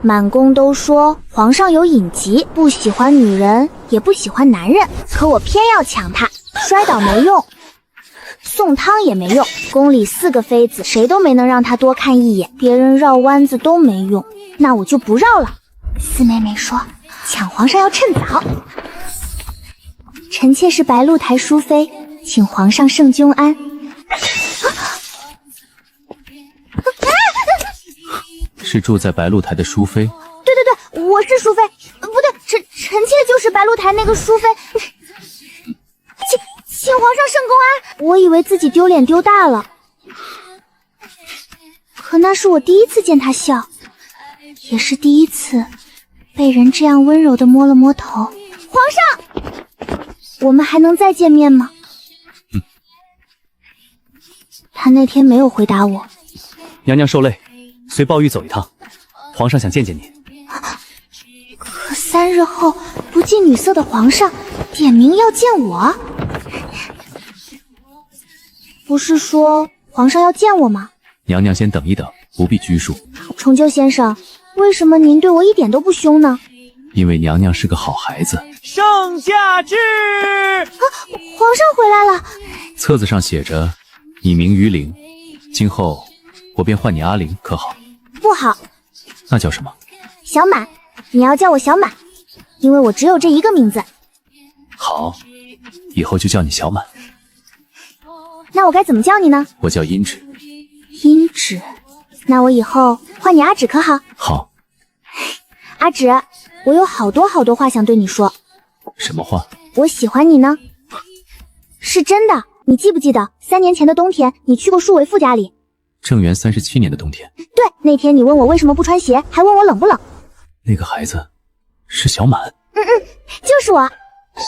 满宫都说皇上有隐疾，不喜欢女人，也不喜欢男人，可我偏要抢他，摔倒没用，送汤也没用，宫里4个妃子，谁都没能让他多看一眼，别人绕弯子都没用，那我就不绕了。四妹妹说，抢皇上要趁早。臣妾是白鹿台淑妃，请皇上圣君安。是住在白鹿台的淑妃？对对对，我是淑妃，不对，臣妾就是白鹿台那个淑妃。请皇上圣公安。我以为自己丢脸丢大了，可那是我第一次见他笑，也是第一次被人这样温柔地摸了摸头。皇上，我们还能再见面吗？他那天没有回答我。娘娘受累，随宝玉走一趟，皇上想见见你。可3日后不近女色的皇上点名要见我，不是说皇上要见我吗？娘娘先等一等，不必拘束。重就先生，为什么您对我一点都不凶呢？因为娘娘是个好孩子。圣驾至！皇上回来了。册子上写着你名于灵，今后我便唤你阿灵，可好？不好。那叫什么？小满，你要叫我小满，因为我只有这一个名字。好，以后就叫你小满。那我该怎么叫你呢？我叫殷芷。殷芷，那我以后唤你阿芷可好？好。阿芷，我有好多话想对你说。什么话？我喜欢你呢。是真的，你记不记得3年前的冬天，你去过舒为父家里？正元37年的冬天。对，那天你问我为什么不穿鞋，还问我冷不冷。那个孩子是小满。就是我。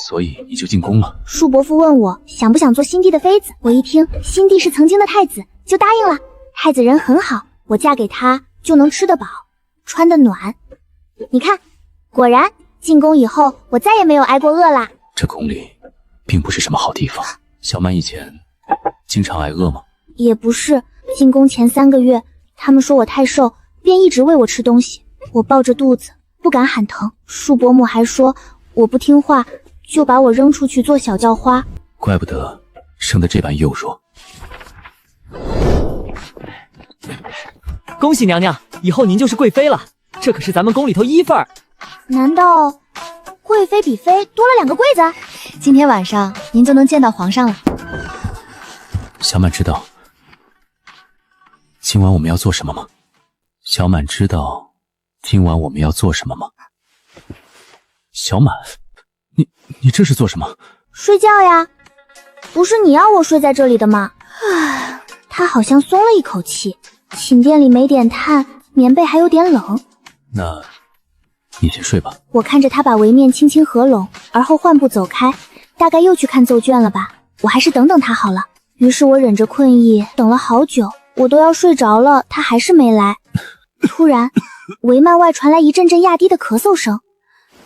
所以你就进宫了。舒伯父问我想不想做新帝的妃子，我一听新帝是曾经的太子，就答应了。太子人很好，我嫁给他就能吃得饱，穿得暖。你看，果然进宫以后，我再也没有挨过饿啦。这宫里并不是什么好地方。小满以前经常挨饿吗？也不是，进宫前3个月，他们说我太瘦，便一直喂我吃东西。我抱着肚子不敢喊疼，舒伯母还说我不听话，就把我扔出去做小叫花。怪不得生得这般幼弱。恭喜娘娘，以后您就是贵妃了，这可是咱们宫里头1份儿。难道贵妃比妃多了2个贵子？今天晚上您就能见到皇上了。小满知道今晚我们要做什么吗？小满知道今晚我们要做什么吗？小满，你这是做什么？睡觉呀，不是你要我睡在这里的吗？他好像松了一口气。寝殿里没点炭，棉被还有点冷。那你先睡吧。我看着他把帷面轻轻合拢，而后换步走开，大概又去看奏卷了吧。我还是等等他好了。于是我忍着困意等了好久，我都要睡着了，他还是没来。突然帷幔外传来一阵阵压低的咳嗽声，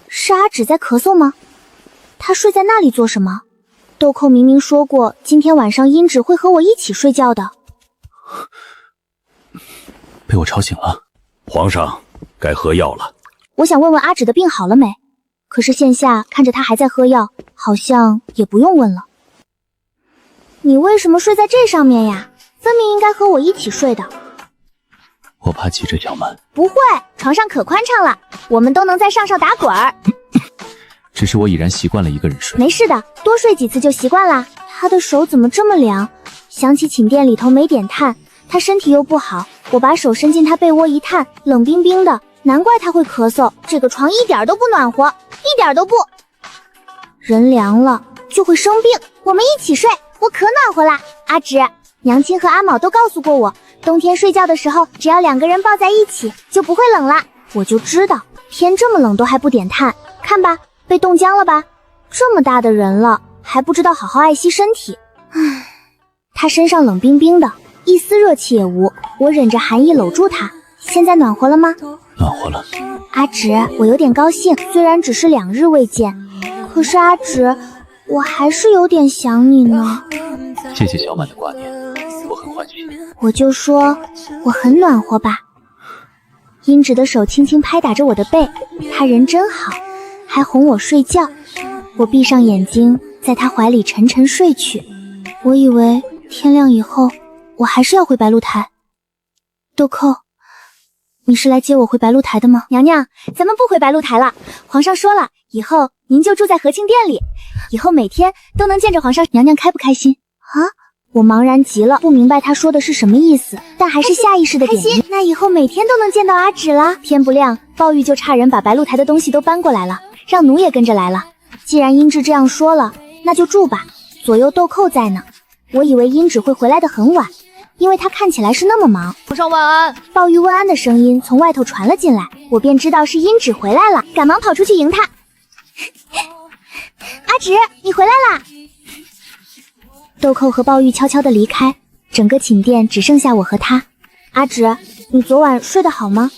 是阿芷在咳嗽吗？他睡在那里做什么？豆蔻明明说过今天晚上殷芷会和我一起睡觉的。被我吵醒了。皇上该喝药了。我想问问阿芷的病好了没，可是现下看着他还在喝药，好像也不用问了。你为什么睡在这上面呀？分明应该和我一起睡的。我怕挤着小满。不会，床上可宽敞了，我们都能在上打滚儿。只是我已然习惯了一个人睡。没事的，多睡几次就习惯啦。他的手怎么这么凉？想起寝殿里头没点炭，他身体又不好，我把手伸进他被窝一探，冷冰冰的，难怪他会咳嗽。这个床一点都不暖和，一点都不。人凉了就会生病，我们一起睡，我可暖和啦。阿芷，娘亲和阿卯都告诉过我，冬天睡觉的时候，只要2个人抱在一起，就不会冷啦。我就知道，天这么冷都还不点炭，看吧，被冻僵了吧？这么大的人了，还不知道好好爱惜身体。唉，他身上冷冰冰的，一丝热气也无，我忍着寒意搂住他。现在暖和了吗？暖和了。阿芷，我有点高兴，虽然只是2日未见，可是阿芷，我还是有点想你呢。谢谢小满的挂念，我很欢喜。我就说我很暖和吧。殷芷的手轻轻拍打着我的背，他人真好，还哄我睡觉。我闭上眼睛，在他怀里沉沉睡去。我以为天亮以后，我还是要回白鹿台。豆蔻，你是来接我回白鹿台的吗？娘娘，咱们不回白鹿台了，皇上说了，以后您就住在和庆殿里，以后每天都能见着皇上。娘娘开不开心啊？我茫然极了，不明白他说的是什么意思，但还是下意识的点头。那以后每天都能见到阿芷啦。天不亮，鲍玉就差人把白鹿台的东西都搬过来了，让奴也跟着来了。既然殷芷这样说了，那就住吧。左右豆蔻在呢，我以为殷芷会回来的很晚，因为他看起来是那么忙。皇上万安！鲍玉问安的声音从外头传了进来，我便知道是殷芷回来了，赶忙跑出去迎他。阿芷，你回来啦！豆蔻和鲍玉悄悄地离开，整个寝殿只剩下我和他。阿芷，你昨晚睡得好吗？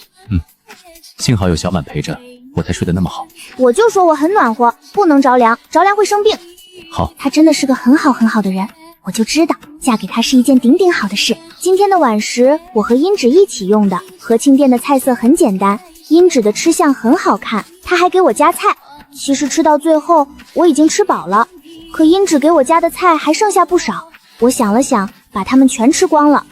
幸好有小满陪着，我才睡得那么好。我就说我很暖和，不能着凉，着凉会生病。好，他真的是个很好的人，我就知道嫁给他是一件顶顶好的事。今天的晚食我和殷芷一起用的，和庆殿的菜色很简单，殷芷的吃相很好看，他还给我加菜。其实吃到最后我已经吃饱了，可殷芷给我加的菜还剩下不少，我想了想，把它们全吃光了。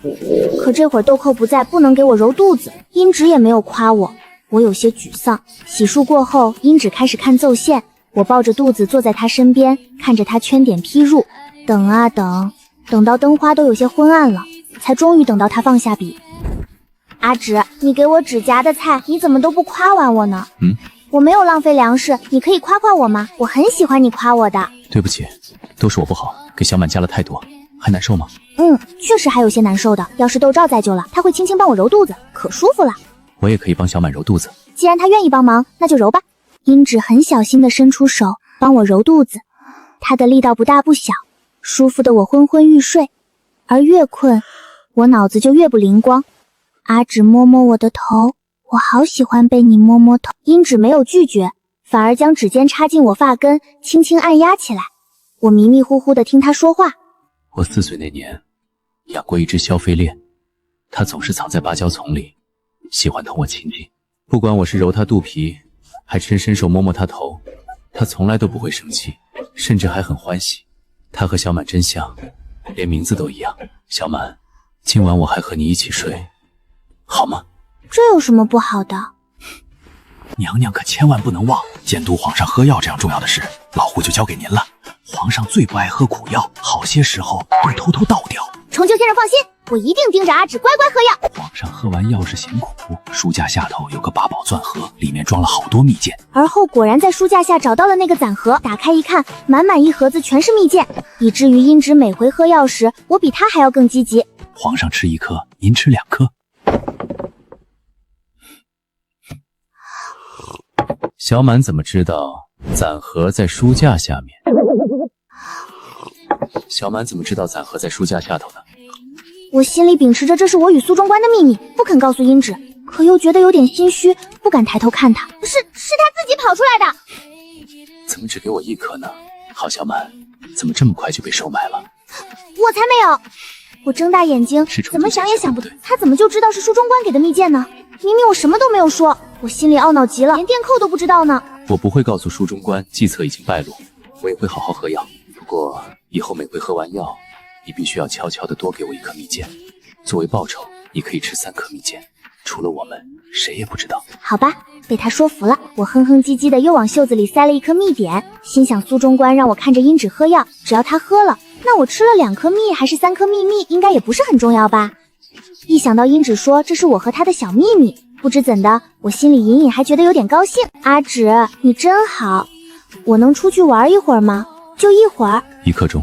可这会儿豆蔻不在，不能给我揉肚子，殷芷也没有夸我，我有些沮丧。洗漱过后，殷芷开始看奏线，我抱着肚子坐在她身边，看着她圈点批入，等啊等，等到灯花都有些昏暗了，才终于等到她放下笔。阿芷，你给我芷夹的菜，你怎么都不夸完我呢？我没有浪费粮食，你可以夸夸我吗？我很喜欢你夸我的。对不起，都是我不好，给小满加了太多，还难受吗？确实还有些难受的。要是窦兆在就了，他会轻轻帮我揉肚子，可舒服了。我也可以帮小满揉肚子。既然他愿意帮忙，那就揉吧。殷芷很小心地伸出手帮我揉肚子，她的力道不大不小，舒服的我昏昏欲睡。而越困，我脑子就越不灵光。阿芷摸摸我的头，我好喜欢被你摸摸头。殷芷没有拒绝，反而将指尖插进我发根，轻轻按压起来。我迷迷糊糊地听她说话。我4岁那年养过一只肖飞猎，它总是藏在芭蕉丛里，喜欢同我亲近。不管我是揉它肚皮，还伸手摸摸它头，它从来都不会生气，甚至还很欢喜。它和小满真像，连名字都一样。小满，今晚我还和你一起睡，好吗？这有什么不好的？娘娘可千万不能忘，监督皇上喝药这样重要的事，老胡就交给您了。皇上最不爱喝苦药，好些时候会偷偷倒掉。重庆先生放心，我一定盯着阿芷乖乖喝药。皇上喝完药是嫌苦，书架下头有个八宝钻盒，里面装了好多蜜饯。而后果然在书架下找到了那个攒盒，打开一看，满满一盒子全是蜜饯，以至于殷芷每回喝药时，我比他还要更积极。皇上吃1颗，您吃2颗。小满怎么知道攒盒在书架下面？小满怎么知道攒盒在书架下头呢？我心里秉持着这是我与苏中官的秘密，不肯告诉殷芷，可又觉得有点心虚，不敢抬头看他。是他自己跑出来的。怎么只给我1颗呢？好小满，怎么这么快就被收买了？我才没有！我睁大眼睛，怎么想也想不通，他怎么就知道是书中官给的蜜饯呢？明明我什么都没有说，我心里懊恼极了，连殿扣都不知道呢。我不会告诉书中官计策已经败露，我也会好好喝药。不过以后每回喝完药，你必须要悄悄地多给我1颗蜜饯，作为报酬，你可以吃3颗蜜饯，除了我们，谁也不知道。好吧，被他说服了，我哼哼唧唧的又往袖子里塞了1颗蜜点，心想苏中官让我看着殷芷喝药，只要他喝了，那我吃了2颗蜜还是3颗蜜，应该也不是很重要吧。一想到殷芷说这是我和他的小秘密，不知怎的，我心里隐隐还觉得有点高兴。阿芷，你真好，我能出去玩一会儿吗？就一会儿。1刻钟。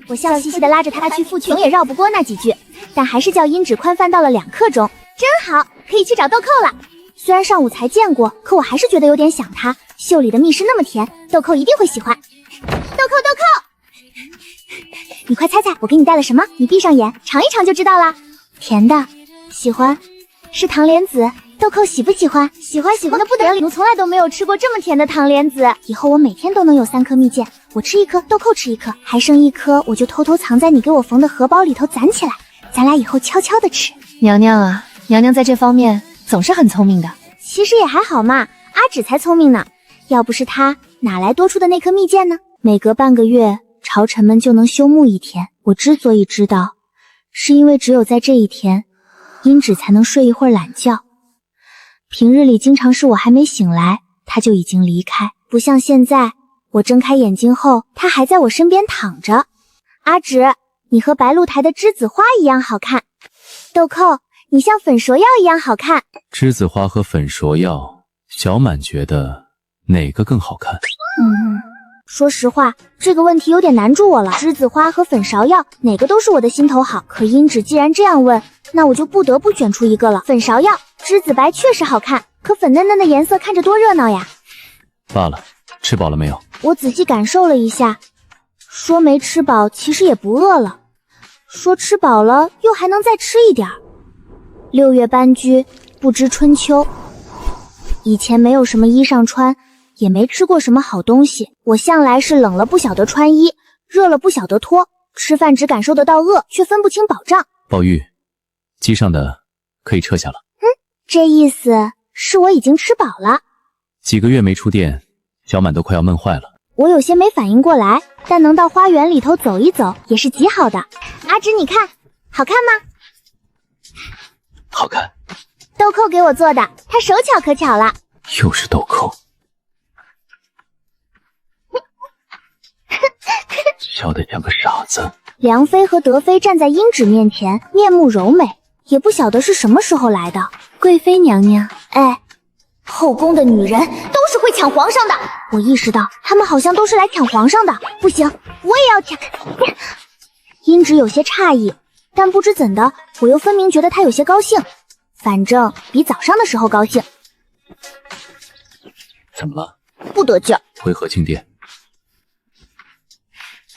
我笑嘻嘻的拉着他去复群，也绕不过那几句，但还是叫殷芷宽泛到了2刻钟。真好，可以去找豆蔻了。虽然上午才见过，可我还是觉得有点想他。袖里的蜜是那么甜，豆蔻一定会喜欢。豆蔻，你快猜猜我给你带了什么？你闭上眼尝一尝就知道啦。甜的，喜欢，是糖莲子。豆蔻喜不喜欢？喜欢的不得了。我从来都没有吃过这么甜的糖莲子，以后我每天都能有3颗蜜饯，我吃1颗，豆蔻吃1颗，还剩1颗我就偷偷藏在你给我缝的荷包里头攒起来，咱俩以后悄悄的吃。娘娘啊，娘娘在这方面总是很聪明的。其实也还好嘛，阿芷才聪明呢。要不是他，哪来多出的那颗蜜饯呢？每隔半个月，朝臣们就能休沐一天。我之所以知道，是因为只有在这一天，殷芷才能睡一会儿懒觉。平日里经常是我还没醒来，他就已经离开，不像现在，我睁开眼睛后，他还在我身边躺着。阿芷，你和白露台的栀子花一样好看。豆蔻，你像粉芍药一样好看。栀子花和粉芍药，小满觉得哪个更好看？说实话，这个问题有点难住我了。栀子花和粉芍药哪个都是我的心头好，可殷芷既然这样问，那我就不得不选出一个了。粉芍药，栀子白确实好看，可粉嫩嫩的颜色看着多热闹呀。罢了，吃饱了没有？我仔细感受了一下，说没吃饱，其实也不饿了；说吃饱了，又还能再吃一点。6月搬居，不知春秋。以前没有什么衣裳穿，也没吃过什么好东西，我向来是冷了不晓得穿衣，热了不晓得脱，吃饭只感受得到饿，却分不清饱胀。宝玉，机上的可以撤下了。这意思是我已经吃饱了。几个月没出殿，小满都快要闷坏了。我有些没反应过来，但能到花园里头走一走也是极好的。阿芷，你看，好看吗？好看。豆蔻给我做的，他手巧可巧了。又是豆蔻。笑得像个傻子。梁妃和德妃站在殷芷面前，面目柔美，也不晓得是什么时候来的。贵妃娘娘，哎，后宫的女人都是会抢皇上的。我意识到他们好像都是来抢皇上的，不行，我也要抢。殷芷有些诧异，但不知怎的，我又分明觉得她有些高兴，反正比早上的时候高兴。怎么了？不得劲儿。回和庆殿。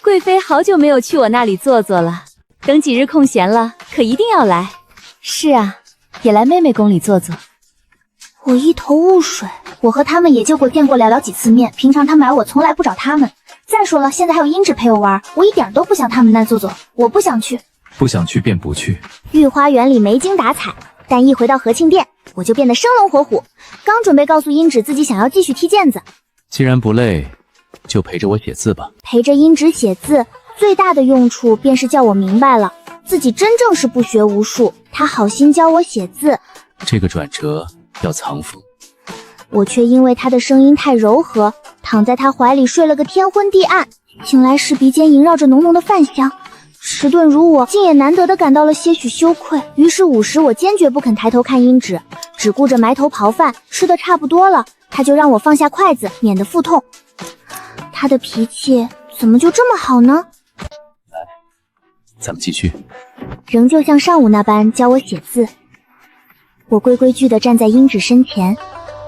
贵妃好久没有去我那里坐坐了，等几日空闲了，可一定要来。是啊，也来妹妹宫里坐坐。我一头雾水，我和他们也就过见过寥寥几次面，平常他们来我从来不找他们。再说了，现在还有殷芷陪我玩，我一点都不想他们那坐坐，我不想去。不想去便不去。御花园里没精打采，但一回到和庆殿，我就变得生龙活虎。刚准备告诉殷芷自己想要继续踢毽子，既然不累，就陪着我写字吧。陪着殷芷写字，最大的用处便是叫我明白了，自己真正是不学无术。他好心教我写字，这个转折要藏富。我却因为他的声音太柔和，躺在他怀里睡了个天昏地暗。醒来时鼻尖萦绕着浓浓的饭香，迟钝如我竟也难得地感到了些许羞愧。于是午时我坚决不肯抬头看殷芷，只顾着埋头刨饭，吃得差不多了，他就让我放下筷子，免得腹痛。他的脾气怎么就这么好呢？来，咱们继续。仍旧像上午那般教我写字。我规规矩地站在殷芷身前，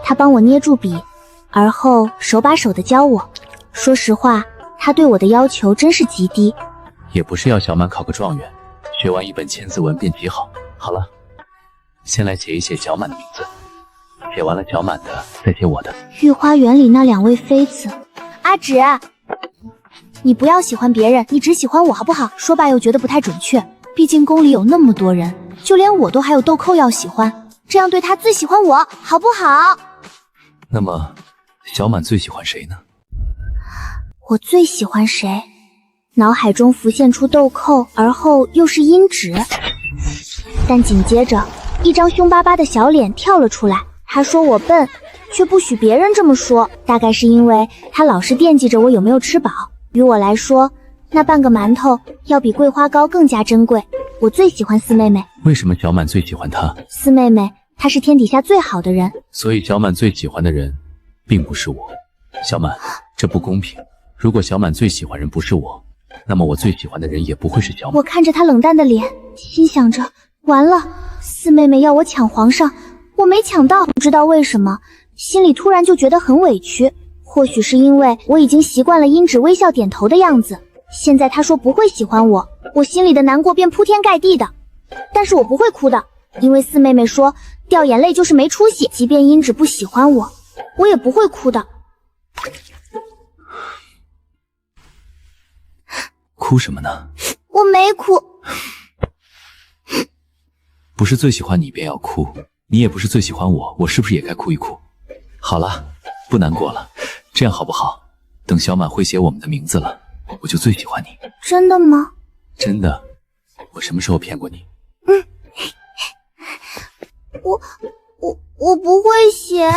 他帮我捏住笔，而后手把手地教我。说实话，他对我的要求真是极低。也不是要小满考个状元，学完一本千字文便极好。好了，先来写一写小满的名字，写完了小满的，再写我的。御花园里那2位妃子，阿芷，你不要喜欢别人，你只喜欢我好不好？说罢又觉得不太准确，毕竟宫里有那么多人，就连我都还有豆蔻要喜欢，这样对他最喜欢我，好不好？那么，小满最喜欢谁呢？我最喜欢谁？脑海中浮现出豆蔻，而后又是殷芷，但紧接着一张凶巴巴的小脸跳了出来。他说我笨，却不许别人这么说，大概是因为他老是惦记着我有没有吃饱。于我来说，那半个馒头要比桂花糕更加珍贵。我最喜欢四妹妹。为什么小满最喜欢她？四妹妹，她是天底下最好的人，所以小满最喜欢的人并不是我。小满，这不公平。如果小满最喜欢人不是我，那么我最喜欢的人也不会是小满。我看着她冷淡的脸，心想着完了，四妹妹要我抢皇上，我没抢到。不知道为什么，心里突然就觉得很委屈。或许是因为我已经习惯了殷芷微笑点头的样子，现在她说不会喜欢我，我心里的难过便铺天盖地的。但是我不会哭的，因为四妹妹说掉眼泪就是没出息，即便殷芷不喜欢我，我也不会哭的。哭什么呢？我没哭。不是最喜欢你便要哭，你也不是最喜欢我，我是不是也该哭一哭？好了，不难过了，这样好不好？等小满会写我们的名字了，我就最喜欢你。真的吗？真的，我什么时候骗过你？我不会写。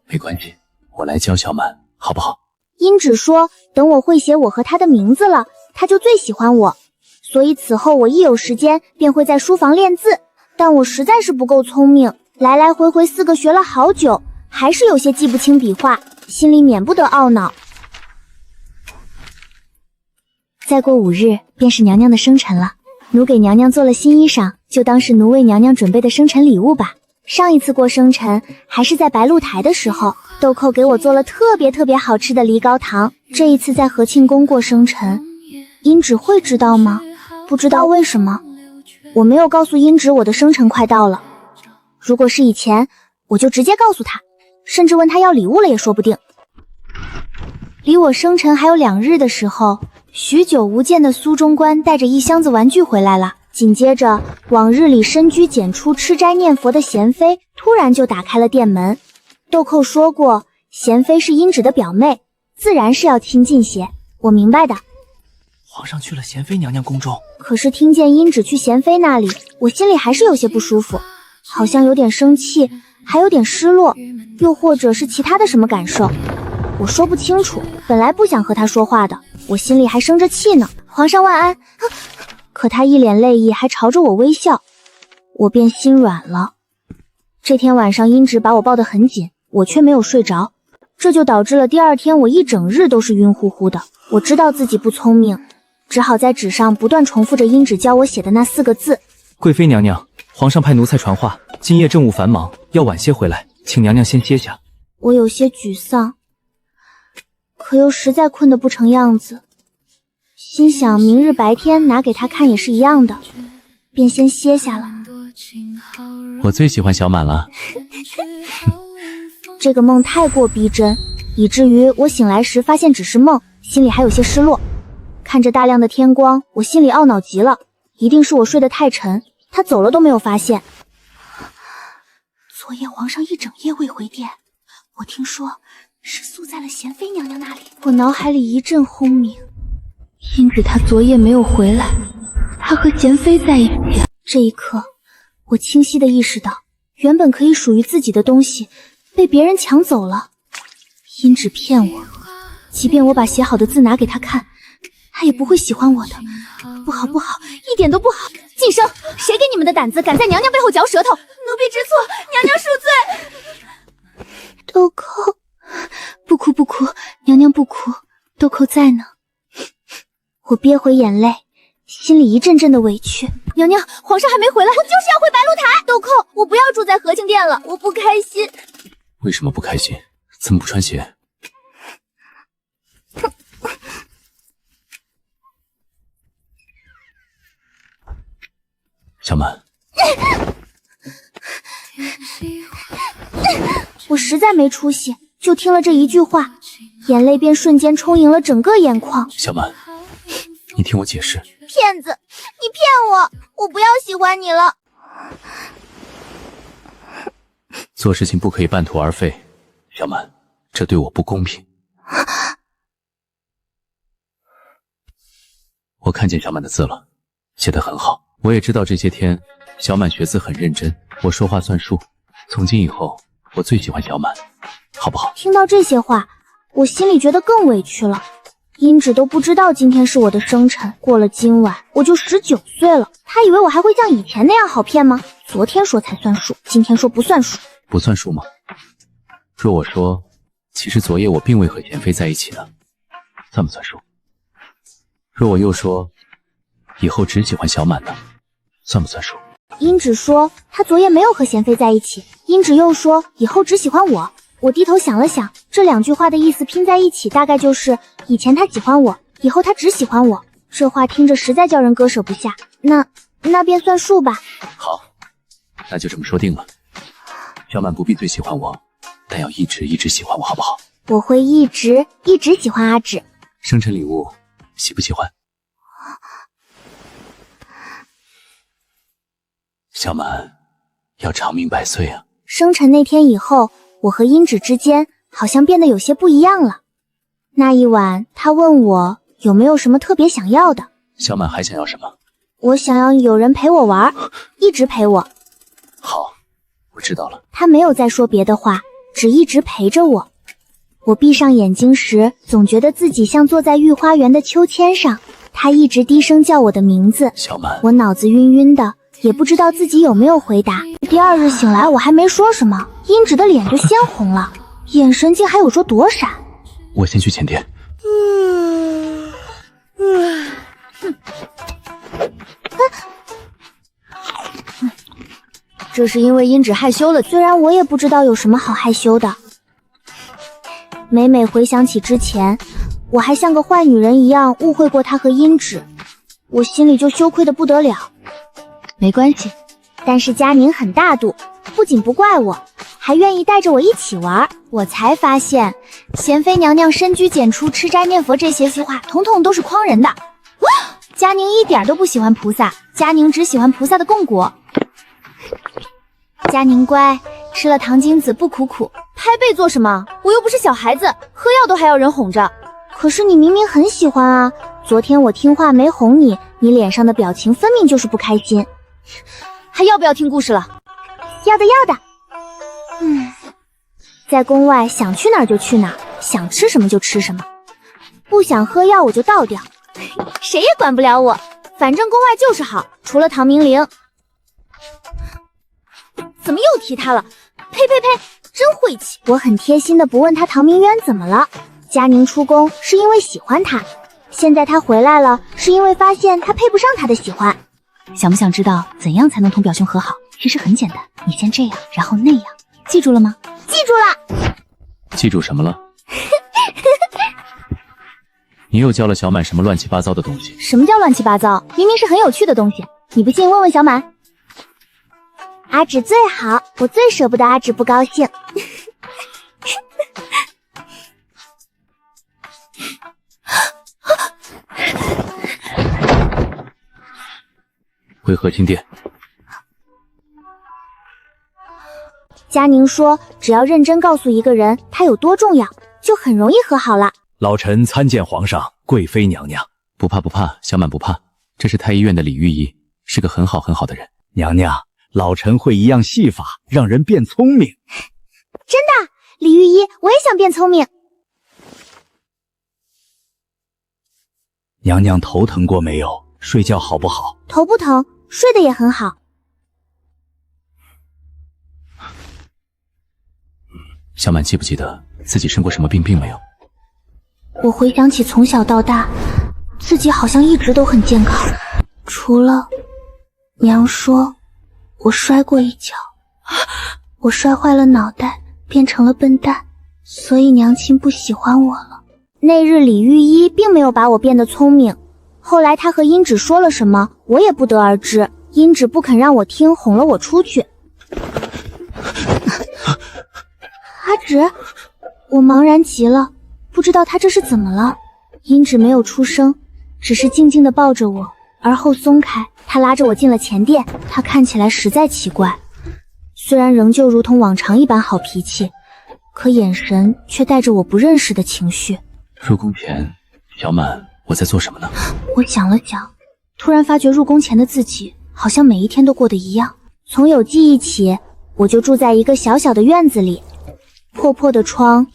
没关系，我来教小满，好不好？殷芷说，等我会写我和他的名字了，他就最喜欢我。所以此后我一有时间便会在书房练字，但我实在是不够聪明，来来回回4个学了好久，还是有些记不清笔画，心里免不得懊恼。再过5日便是娘娘的生辰了，奴给娘娘做了新衣裳，就当是奴为娘娘准备的生辰礼物吧。上一次过生辰还是在白鹿台的时候，豆蔻给我做了特别好吃的梨膏糖。这一次在和庆宫过生辰，殷芷会知道吗？不知道为什么我没有告诉殷芷我的生辰快到了。如果是以前，我就直接告诉她，甚至问她要礼物了也说不定。离我生辰还有2日的时候，许久无见的苏中官带着一箱子玩具回来了。紧接着，往日里深居简出吃斋念佛的贤妃突然就打开了店门。豆蔻说过，贤妃是殷芷的表妹，自然是要亲近些，我明白的。皇上去了贤妃娘娘宫中，可是听见殷芷去贤妃那里，我心里还是有些不舒服，好像有点生气，还有点失落，又或者是其他的什么感受，我说不清楚。本来不想和他说话的，我心里还生着气呢。皇上万安。可他一脸泪意，还朝着我微笑，我便心软了。这天晚上殷芷把我抱得很紧，我却没有睡着，这就导致了第2天我一整日都是晕乎乎的。我知道自己不聪明，只好在纸上不断重复着殷芷教我写的那4个字。贵妃娘娘，皇上派奴才传话，今夜政务繁忙，要晚些回来，请娘娘先歇下。我有些沮丧，可又实在困得不成样子，心想明日白天拿给他看也是一样的，便先歇下了。我最喜欢小满了。这个梦太过逼真，以至于我醒来时发现只是梦，心里还有些失落。看着大亮的天光，我心里懊恼极了，一定是我睡得太沉，他走了都没有发现。昨夜皇上一整夜未回殿，我听说是宿在了贤妃娘娘那里。我脑海里一阵轰鸣，殷芷她昨夜没有回来，她和贤妃在一起。这一刻，我清晰地意识到，原本可以属于自己的东西被别人抢走了。殷芷骗我，即便我把写好的字拿给他看，他也不会喜欢我的。不好不好，一点都不好！晋升，谁给你们的胆子敢在娘娘背后嚼舌头？奴婢知错，娘娘恕罪。豆蔻，不哭不哭，娘娘不哭，豆蔻在呢。我憋回眼泪，心里一阵阵的委屈。娘娘，皇上还没回来，我就是要回白鹿台。豆蔻，我不要住在和庆殿了，我不开心。为什么不开心？怎么不穿鞋？小满，我实在没出息，就听了这一句话，眼泪便瞬间充盈了整个眼眶。小满，你听我解释。骗子，你骗我，我不要喜欢你了。做事情不可以半途而废，小满，这对我不公平。我看见小满的字了，写得很好。我也知道这些天小满学字很认真，我说话算数。从今以后，我最喜欢小满，好不好？听到这些话，我心里觉得更委屈了。殷芷都不知道今天是我的生辰，过了今晚我就19岁了。他以为我还会像以前那样好骗吗？昨天说才算数，今天说不算数。不算数吗？若我说，其实昨夜我并未和贤妃在一起呢，算不算数？若我又说，以后只喜欢小满呢，算不算数？殷芷说她昨夜没有和贤妃在一起，殷芷又说以后只喜欢我。我低头想了想，这2句话的意思拼在一起，大概就是以前他喜欢我，以后他只喜欢我。这话听着实在叫人割舍不下，那便算数吧。好，那就这么说定了。小满不必最喜欢我，但要一直喜欢我，好不好？我会一直喜欢阿芷。生辰礼物喜不喜欢？小满，要长命百岁啊！生辰那天以后，我和殷芷之间好像变得有些不一样了。那一晚，他问我有没有什么特别想要的。小满还想要什么？我想要有人陪我玩，一直陪我。好，我知道了。他没有再说别的话，只一直陪着我。我闭上眼睛时，总觉得自己像坐在御花园的秋千上。他一直低声叫我的名字，小满，我脑子晕晕的，也不知道自己有没有回答。第二日醒来，我还没说什么，殷芷的脸就鲜红了，眼神竟还有说躲闪。我先去前殿。这是因为殷芷害羞了，虽然我也不知道有什么好害羞的。每每回想起之前，我还像个坏女人一样误会过他和殷芷，我心里就羞愧得不得了。没关系，但是佳宁很大度，不仅不怪我，还愿意带着我一起玩。我才发现，贤妃娘娘深居简出、吃斋念佛这些俗话，统统都是诓人的。佳宁一点都不喜欢菩萨，佳宁只喜欢菩萨的供果。佳宁乖，吃了糖精子不苦苦。拍背做什么？我又不是小孩子，喝药都还要人哄着。可是你明明很喜欢啊！昨天我听话没哄你，你脸上的表情分明就是不开心。还要不要听故事了？要的要的。在宫外想去哪儿就去哪儿，想吃什么就吃什么，不想喝药我就倒掉，谁也管不了我。反正宫外就是好，除了唐明玲。怎么又提他了？呸呸呸！真晦气！我很贴心的不问他唐明渊怎么了。佳宁出宫是因为喜欢他，现在他回来了，是因为发现他配不上他的喜欢。想不想知道怎样才能同表兄和好？其实很简单，你先这样，然后那样，记住了吗？记住了。记住什么了？你又教了小满什么乱七八糟的东西？什么叫乱七八糟？明明是很有趣的东西。你不信问问小满。阿芷最好，我最舍不得阿芷不高兴。回和亲殿。佳宁说，只要认真告诉一个人他有多重要，就很容易和好了。老臣参见皇上、贵妃娘娘。不怕不怕，小满不怕。这是太医院的李御医，是个很好很好的人。娘娘，老臣会一样戏法，让人变聪明。真的？李御医，我也想变聪明。娘娘头疼过没有？睡觉好不好？头不疼，睡得也很好。小满记不记得自己生过什么病没有？我回想起从小到大，自己好像一直都很健康，除了娘说我摔过一跤，我摔坏了脑袋，变成了笨蛋，所以娘亲不喜欢我了。那日李御医并没有把我变得聪明，后来他和殷芷说了什么，我也不得而知。殷芷不肯让我听，哄了我出去。阿芷，我茫然极了，不知道他这是怎么了。殷芷没有出声，只是静静地抱着我，而后松开，他拉着我进了前殿。他看起来实在奇怪，虽然仍旧如同往常一般好脾气，可眼神却带着我不认识的情绪。入宫前，小满，我在做什么呢？我想了想，突然发觉入宫前的自己好像每一天都过得一样。从有记忆起，我就住在一个小小的院子里，破破的窗，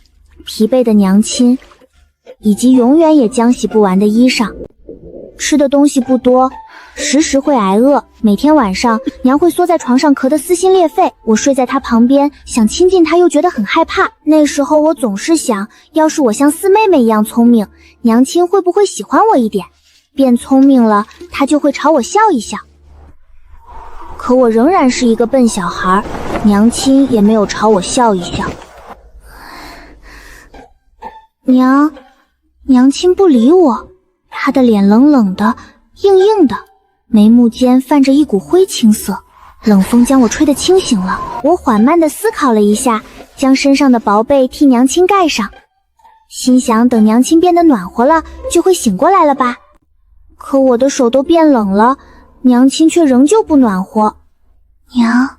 疲惫的娘亲，以及永远也浆洗不完的衣裳。吃的东西不多，时时会挨饿。每天晚上，娘会缩在床上咳得撕心裂肺，我睡在她旁边，想亲近她又觉得很害怕。那时候我总是想，要是我像四妹妹一样聪明，娘亲会不会喜欢我一点？变聪明了，她就会朝我笑一笑。可我仍然是一个笨小孩，娘亲也没有朝我笑一笑。娘亲不理我，她的脸冷冷的，硬硬的，眉目间泛着一股灰青色。冷风将我吹得清醒了，我缓慢地思考了一下，将身上的薄被替娘亲盖上，心想等娘亲变得暖和了，就会醒过来了吧。可我的手都变冷了，娘亲却仍旧不暖和。娘，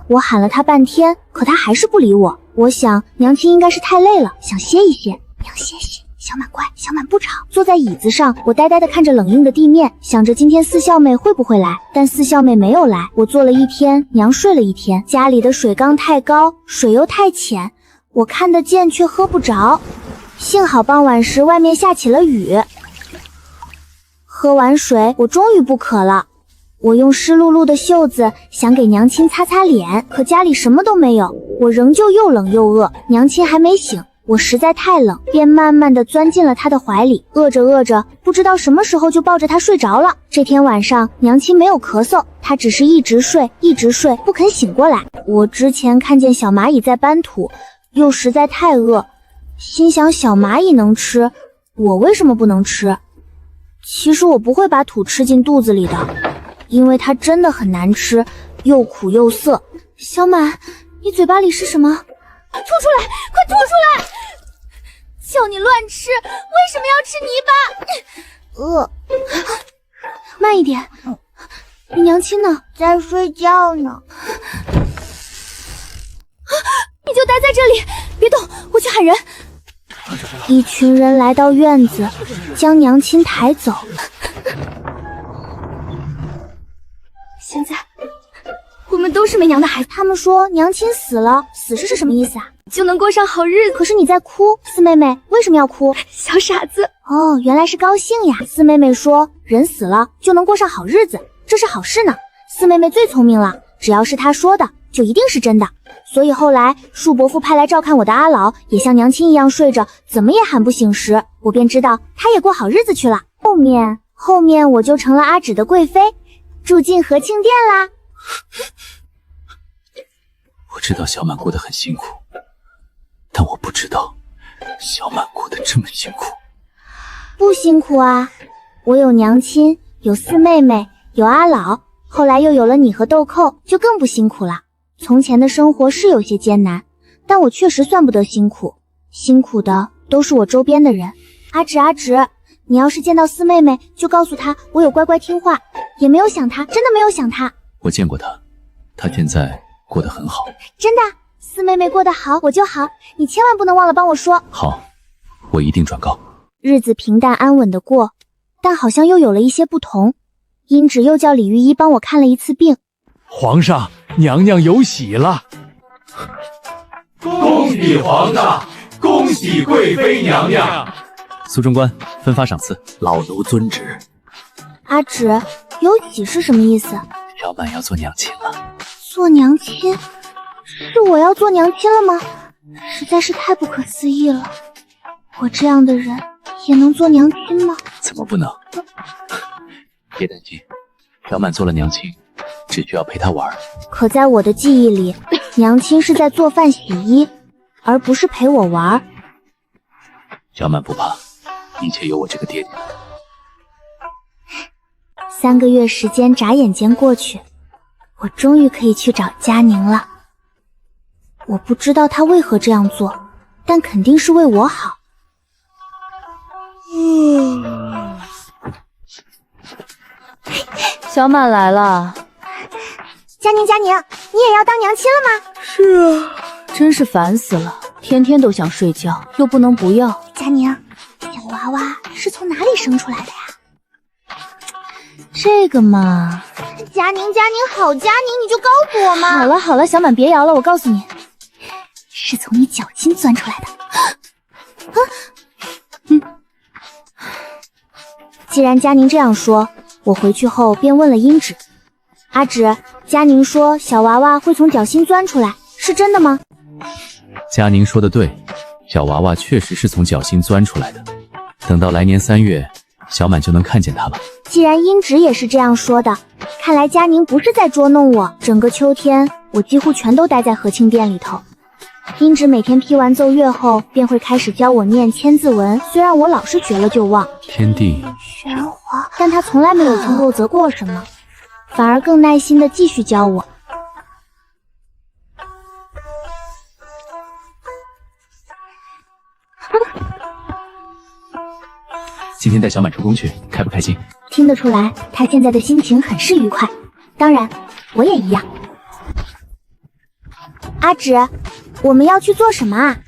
我喊了他半天，可他还是不理我。我想娘亲应该是太累了，想歇一歇。娘歇歇，小满乖，小满不吵。坐在椅子上，我呆呆地看着冷硬的地面，想着今天四校妹会不会来，但四校妹没有来。我坐了一天，娘睡了一天。家里的水缸太高，水又太浅，我看得见却喝不着。幸好傍晚时外面下起了雨。喝完水，我终于不渴了。我用湿漉漉的袖子想给娘亲擦擦脸，可家里什么都没有，我仍旧又冷又饿。娘亲还没醒，我实在太冷，便慢慢地钻进了她的怀里。饿着饿着，不知道什么时候就抱着她睡着了。这天晚上，娘亲没有咳嗽，她只是一直睡，不肯醒过来。我之前看见小蚂蚁在搬土，又实在太饿，心想小蚂蚁能吃，我为什么不能吃？其实我不会把土吃进肚子里的，因为它真的很难吃，又苦又涩。小满，你嘴巴里是什么？吐出来，快吐出来！叫你乱吃，为什么要吃泥巴？慢一点。你娘亲呢？在睡觉呢。你就待在这里，别动，我去喊人。一群人来到院子，将娘亲抬走。现在我们都是没娘的孩子。他们说娘亲死了，死是什么意思啊？就能过上好日子。可是你在哭，四妹妹为什么要哭？小傻子。哦，原来是高兴呀。四妹妹说人死了就能过上好日子，这是好事呢。四妹妹最聪明了，只要是她说的就一定是真的。所以后来树伯父派来照看我的阿老也像娘亲一样睡着，怎么也喊不醒时，我便知道他也过好日子去了。后面我就成了阿芷的贵妃，住进和庆殿啦。我知道小满过得很辛苦，但我不知道小满过得这么辛苦。不辛苦啊，我有娘亲，有四妹妹，有阿老，后来又有了你和豆蔻，就更不辛苦了。从前的生活是有些艰难，但我确实算不得辛苦，辛苦的都是我周边的人。阿芷，你要是见到四妹妹，就告诉她我有乖乖听话，也没有想她，真的没有想她。我见过她，她现在过得很好。真的，四妹妹过得好，我就好，你千万不能忘了帮我说。好，我一定转告。日子平淡安稳的过，但好像又有了一些不同。殷芷又叫李御医帮我看了一次病。皇上，娘娘有喜了！恭喜皇上，恭喜贵妃娘娘！苏中官分发赏赐，老奴遵旨。阿芷，有喜是什么意思？小满要做娘亲了。做娘亲？是我要做娘亲了吗？实在是太不可思议了。我这样的人也能做娘亲吗？怎么不能？别担心，小满做了娘亲，只需要陪她玩。可在我的记忆里，娘亲是在做饭洗衣，而不是陪我玩。小满不怕，一切有我这个爹爹。3个月时间眨眼间过去，我终于可以去找佳宁了。我不知道她为何这样做，但肯定是为我好。小满来了。佳宁，你也要当娘亲了吗？是啊，真是烦死了，天天都想睡觉，又不能不要。佳宁，小娃娃是从哪里生出来的呀？这个嘛，佳宁，好佳宁，你就告诉我嘛。好了，小满别摇了，我告诉你，是从你脚心钻出来的。既然佳宁这样说，我回去后便问了殷芷。阿芷，佳宁说小娃娃会从脚心钻出来，是真的吗？佳宁说的对，小娃娃确实是从脚心钻出来的。等到来年3月，小满就能看见他了。既然殷芷也是这样说的，看来佳宁不是在捉弄我。整个秋天，我几乎全都待在和庆殿里头。殷芷每天批完奏乐后，便会开始教我念千字文，虽然我老是学了就忘。天地玄黄，但他从来没有曾漏责过什么，反而更耐心地继续教我。今天带小满出宫去，开不开心？听得出来，他现在的心情很是愉快。当然，我也一样。阿芷，我们要去做什么啊？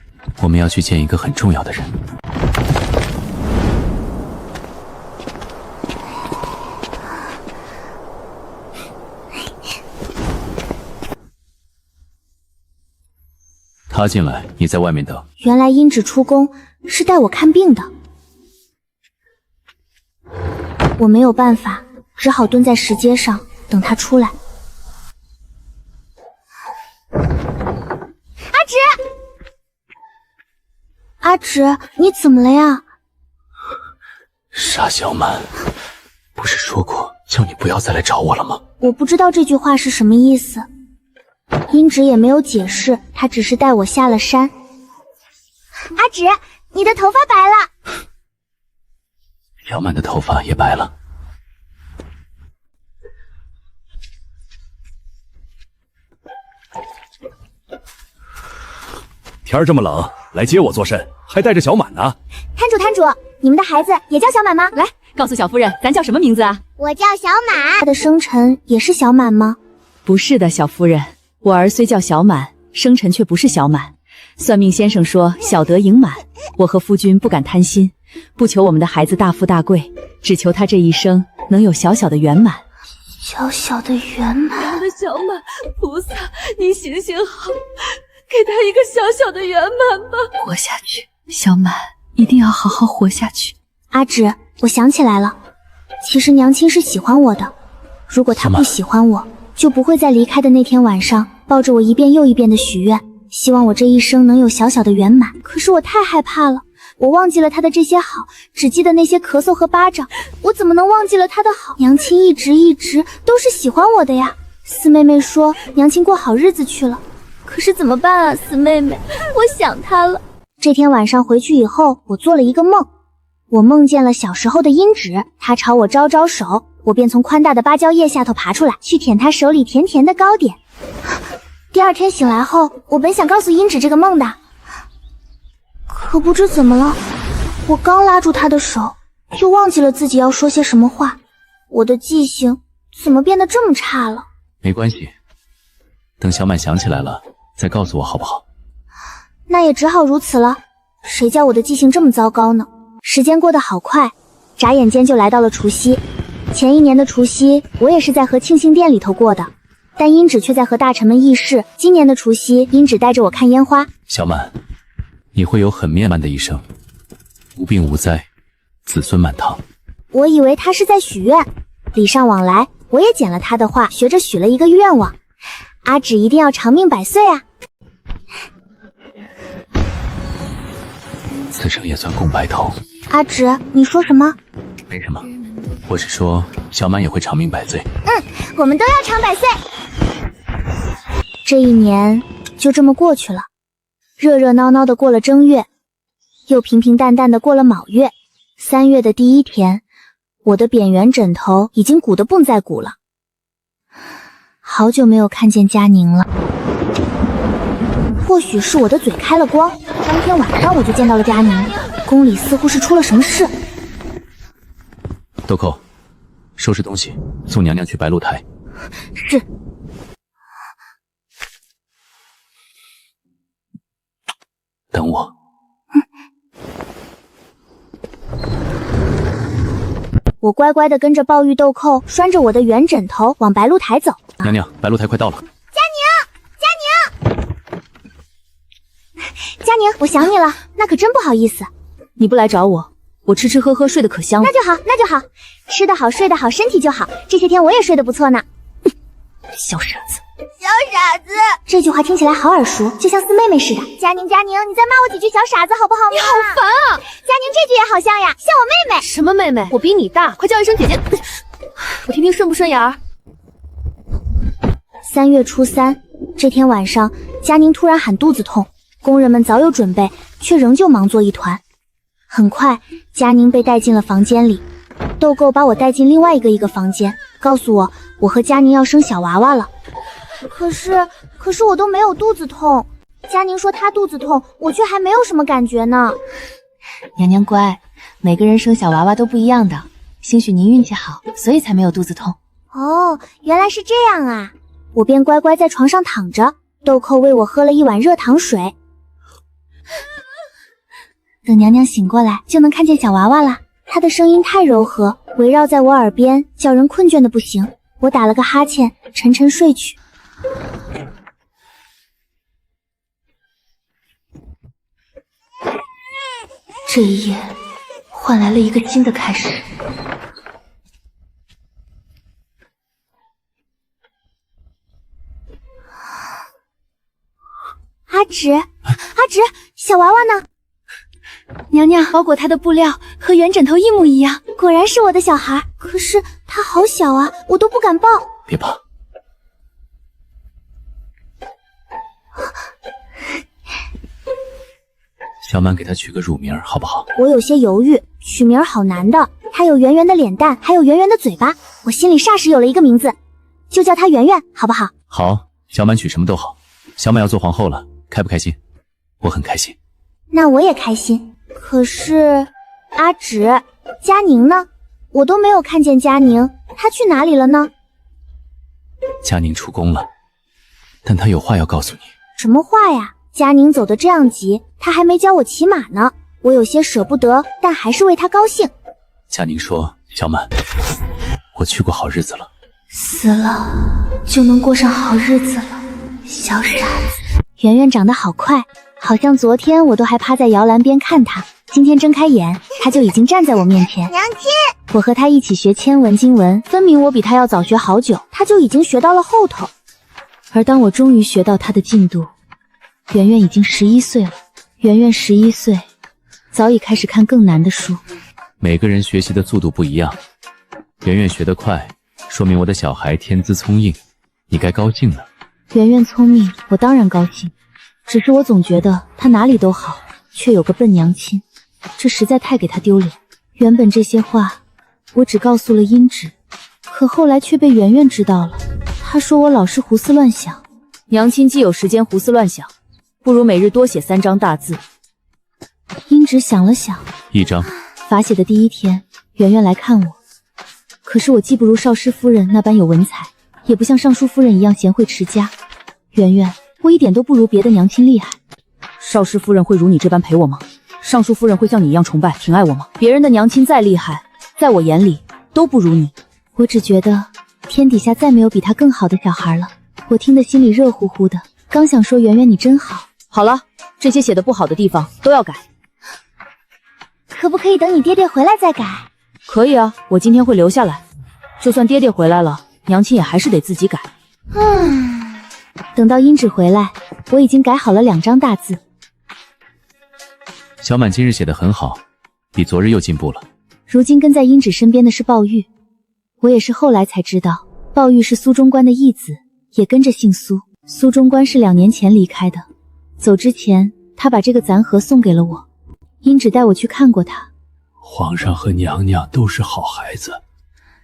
我们要去见一个很重要的人。他进来，你在外面等。原来殷芷出宫是带我看病的，我没有办法，只好蹲在石阶上等他出来。阿芷，阿芷，你怎么了呀？傻小满，不是说过叫你不要再来找我了吗？我不知道这句话是什么意思。殷芷也没有解释，她只是带我下了山。阿芷，你的头发白了。小满的头发也白了。天儿这么冷，来接我做甚？还带着小满呢？摊主，你们的孩子也叫小满吗？来，告诉小夫人，咱叫什么名字啊？我叫小满。他的生辰也是小满吗？不是的，小夫人，我儿虽叫小满，生辰却不是小满。算命先生说小得盈满，我和夫君不敢贪心，不求我们的孩子大富大贵，只求他这一生能有小小的圆满。小小的圆满。我的小满，菩萨，你行行好，给他一个小小的圆满吧。活下去，小满一定要好好活下去。阿芷，我想起来了，其实娘亲是喜欢我的，如果她不喜欢我，就不会在离开的那天晚上抱着我一遍又一遍的许愿，希望我这一生能有小小的圆满。可是我太害怕了，我忘记了她的这些好，只记得那些咳嗽和巴掌，我怎么能忘记了她的好？娘亲一直都是喜欢我的呀。四妹妹说娘亲过好日子去了，可是怎么办啊，四妹妹，我想她了。这天晚上回去以后，我做了一个梦，我梦见了小时候的殷芷，她朝我招招手，我便从宽大的芭蕉叶下头爬出来，去舔她手里甜甜的糕点。第二天醒来后，我本想告诉殷芷这个梦的，可不知怎么了，我刚拉住她的手，就忘记了自己要说些什么话。我的记性怎么变得这么差了？没关系，等小满想起来了再告诉我好不好？那也只好如此了，谁叫我的记性这么糟糕呢？时间过得好快，眨眼间就来到了除夕。前一年的除夕，我也是在和庆幸殿里头过的，但殷芷却在和大臣们议事。今年的除夕，殷芷带着我看烟花。小满，你会有很面慢的一生，无病无灾，子孙满堂。我以为他是在许愿，礼尚往来，我也捡了他的话，学着许了一个愿望：阿芷一定要长命百岁啊！此生也算共白头。阿芷，你说什么？没什么，我是说小满也会长命百岁。我们都要长百岁。这一年就这么过去了，热热闹闹的过了正月，又平平淡淡的过了卯月。3月的第一天，我的扁圆枕头已经鼓得不再鼓了。好久没有看见佳宁了，或许是我的嘴开了光，当天晚上我就见到了佳宁。宫里似乎是出了什么事。豆蔻，收拾东西，送娘娘去白鹿台。是。等我。我乖乖地跟着鲍玉豆蔻，拴着我的圆枕头往白鹿台走。娘娘，白鹿台快到了。佳宁，我想你了，那可真不好意思。你不来找我，我吃吃喝喝睡得可香了。那就好，那就好，吃得好，睡得好，身体就好。这些天我也睡得不错呢。小傻子，小傻子，这句话听起来好耳熟，就像四妹妹似的。佳宁，佳宁，你再骂我几句小傻子好不好？你好烦啊！佳宁这句也好像呀，像我妹妹。什么妹妹？我比你大，快叫一声姐姐，我听听顺不顺眼儿。3月初3这天晚上，佳宁突然喊肚子痛，工人们早有准备，却仍旧忙作一团。很快，佳宁被带进了房间里，豆蔻把我带进另外一个房间，告诉我和佳宁要生小娃娃了。可是我都没有肚子痛，佳宁说她肚子痛，我却还没有什么感觉呢。娘娘乖，每个人生小娃娃都不一样的，兴许您运气好，所以才没有肚子痛。哦，原来是这样啊。我便乖乖在床上躺着。豆蔻喂我喝了一碗热糖水。等娘娘醒过来，就能看见小娃娃啦。她的声音太柔和，围绕在我耳边，叫人困倦的不行。我打了个哈欠，沉沉睡去。这一夜换来了一个新的开始。阿芷，阿芷，小娃娃呢？娘娘包裹她的布料和原枕头一模一样，果然是我的小孩。可是他好小啊，我都不敢抱。别怕。小满给他取个乳名好不好？我有些犹豫，取名好难的。他有圆圆的脸蛋，还有圆圆的嘴巴，我心里霎时有了一个名字，就叫他圆圆，好不好？好，小满取什么都好。小满要做皇后了，开不开心？我很开心。那我也开心。可是阿芷，佳宁呢？我都没有看见佳宁，她去哪里了呢？佳宁出宫了，但她有话要告诉你。什么话呀？佳宁走得这样急，她还没教我骑马呢。我有些舍不得，但还是为她高兴。佳宁说：“小满，我去过好日子了。”死了就能过上好日子了，小傻子。圆圆长得好快，好像昨天我都还趴在摇篮边看她，今天睁开眼，她就已经站在我面前。娘亲，我和她一起学千文经文，分明我比她要早学好久，她就已经学到了后头。而当我终于学到她的进度，圆圆已经11岁了。圆圆11岁，早已开始看更难的书。每个人学习的速度不一样，圆圆学得快，说明我的小孩天资聪颖，你该高兴了。圆圆聪明，我当然高兴。只是我总觉得她哪里都好，却有个笨娘亲，这实在太给她丢脸。原本这些话我只告诉了英芷，可后来却被圆圆知道了。她说我老是胡思乱想。娘亲既有时间胡思乱想，不如每日多写3张大字。英芷想了想，1张。罚写的第一天，圆圆来看我，可是我既不如少师夫人那般有文采，也不像尚书夫人一样贤惠持家。圆圆，我一点都不如别的娘亲厉害。少师夫人会如你这般陪我吗？尚书夫人会像你一样崇拜挺爱我吗？别人的娘亲再厉害，在我眼里都不如你。我只觉得天底下再没有比她更好的小孩了。我听得心里热乎乎的，刚想说圆圆你真好。好了，这些写的不好的地方都要改。可不可以等你爹爹回来再改？可以啊，我今天会留下来。就算爹爹回来了，娘亲也还是得自己改。等到英芷回来，我已经改好了2张大字。小满今日写得很好，比昨日又进步了。如今跟在英芷身边的是鲍玉，我也是后来才知道，鲍玉是苏中官的义子，也跟着姓苏。苏中官是2年前离开的，走之前他把这个簪盒送给了我。英芷带我去看过他。皇上和娘娘都是好孩子。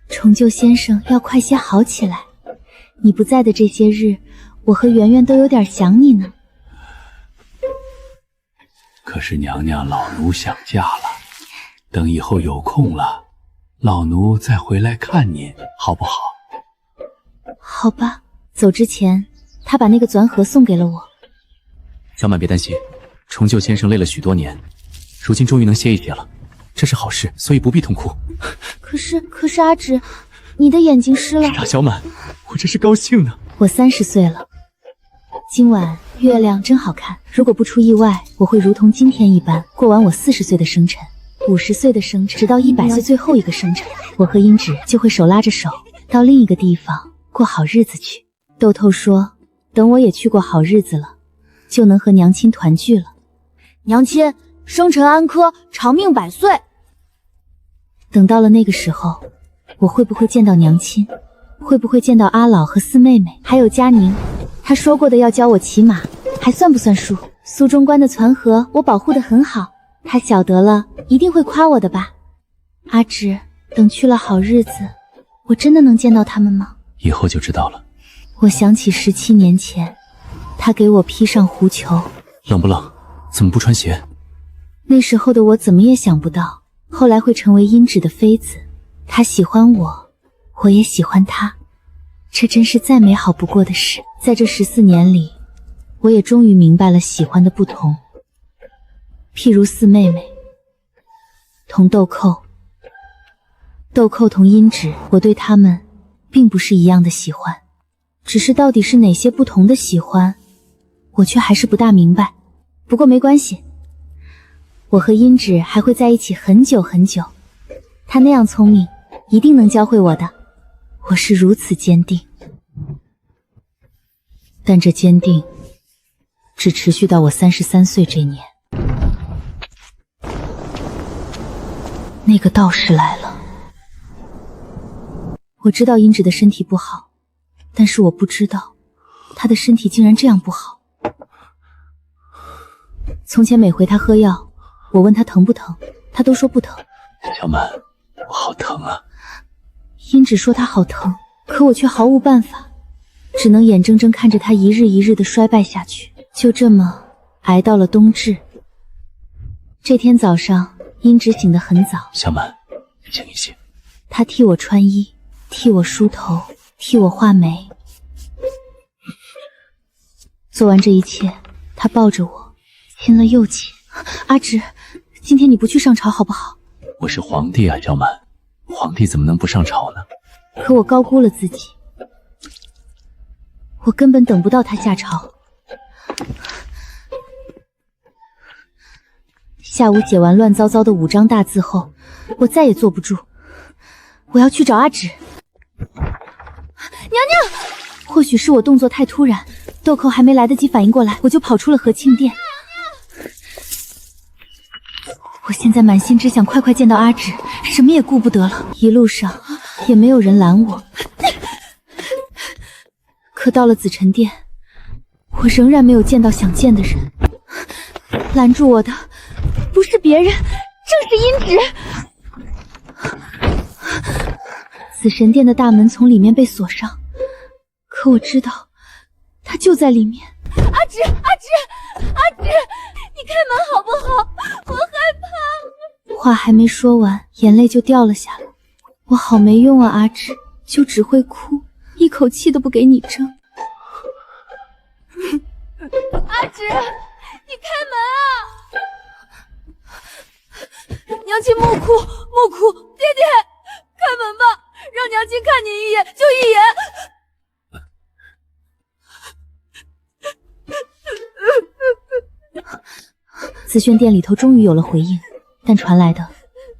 重就先生要快些好起来，你不在的这些日，我和圆圆都有点想你呢。可是娘娘老奴想嫁了，等以后有空了，老奴再回来看您，好不好？好吧。走之前，他把那个簪盒送给了我。小满别担心，重就先生累了许多年，如今终于能歇一歇了，这是好事，所以不必痛哭。可是阿芷，你的眼睛湿了。是啊，小满，我这是高兴呢。我30岁了，今晚月亮真好看。如果不出意外，我会如同今天一般过完我40岁的生辰，50岁的生辰，直到100岁最后一个生辰，我和英芷就会手拉着手到另一个地方过好日子去。豆豆说，等我也去过好日子了，就能和娘亲团聚了。娘亲，生辰安科，长命100岁。等到了那个时候，我会不会见到娘亲？会不会见到阿老和四妹妹，还有佳宁？她说过的要教我骑马，还算不算数？苏中官的攒盒我保护得很好，他晓得了一定会夸我的吧？阿芷，等去了好日子，我真的能见到他们吗？以后就知道了。我想起17年前，他给我披上狐裘。冷不冷？怎么不穿鞋？那时候的我怎么也想不到，后来会成为英芷的妃子。他喜欢我，我也喜欢他。这真是再美好不过的事。在这14年里，我也终于明白了喜欢的不同。譬如四妹妹同豆蔻，豆蔻同茵芷，我对她们并不是一样的喜欢，只是到底是哪些不同的喜欢，我却还是不大明白。不过没关系，我和茵芷还会在一起很久很久。她那样聪明，一定能教会我的。我是如此坚定，但这坚定只持续到我33岁这年。那个道士来了。我知道茵芷的身体不好，但是我不知道她的身体竟然这样不好。从前每回她喝药，我问她疼不疼，她都说不疼。小满，我好疼啊！茵芷说她好疼，可我却毫无办法，只能眼睁睁看着她一日一日的衰败下去。就这么挨到了冬至。这天早上，茵芷醒得很早。小满，醒一醒。她替我穿衣，替我梳头，替我画眉。做完这一切，她抱着我，亲了又亲。阿芷，今天你不去上朝好不好？我是皇帝啊，小满，皇帝怎么能不上朝呢？可我高估了自己，我根本等不到他下朝。下午写完乱糟糟的5张大字后，我再也坐不住，我要去找阿芷。娘娘，或许是我动作太突然，豆蔻还没来得及反应过来，我就跑出了和庆殿。我现在满心只想快快见到阿芷，什么也顾不得了。一路上也没有人拦我，可到了紫宸殿，我仍然没有见到想见的人。拦住我的不是别人，正是茵芷。紫神殿的大门从里面被锁上，可我知道她就在里面。阿芷，阿芷，阿芷，你开门好不好？我害怕。话还没说完，眼泪就掉了下来。我好没用啊，阿芷，就只会哭，一口气都不给你争。阿芷，你开门啊！娘亲莫哭，莫哭，爹爹，开门吧，让娘亲看你一眼，就一眼。紫萱殿里头终于有了回应，但传来的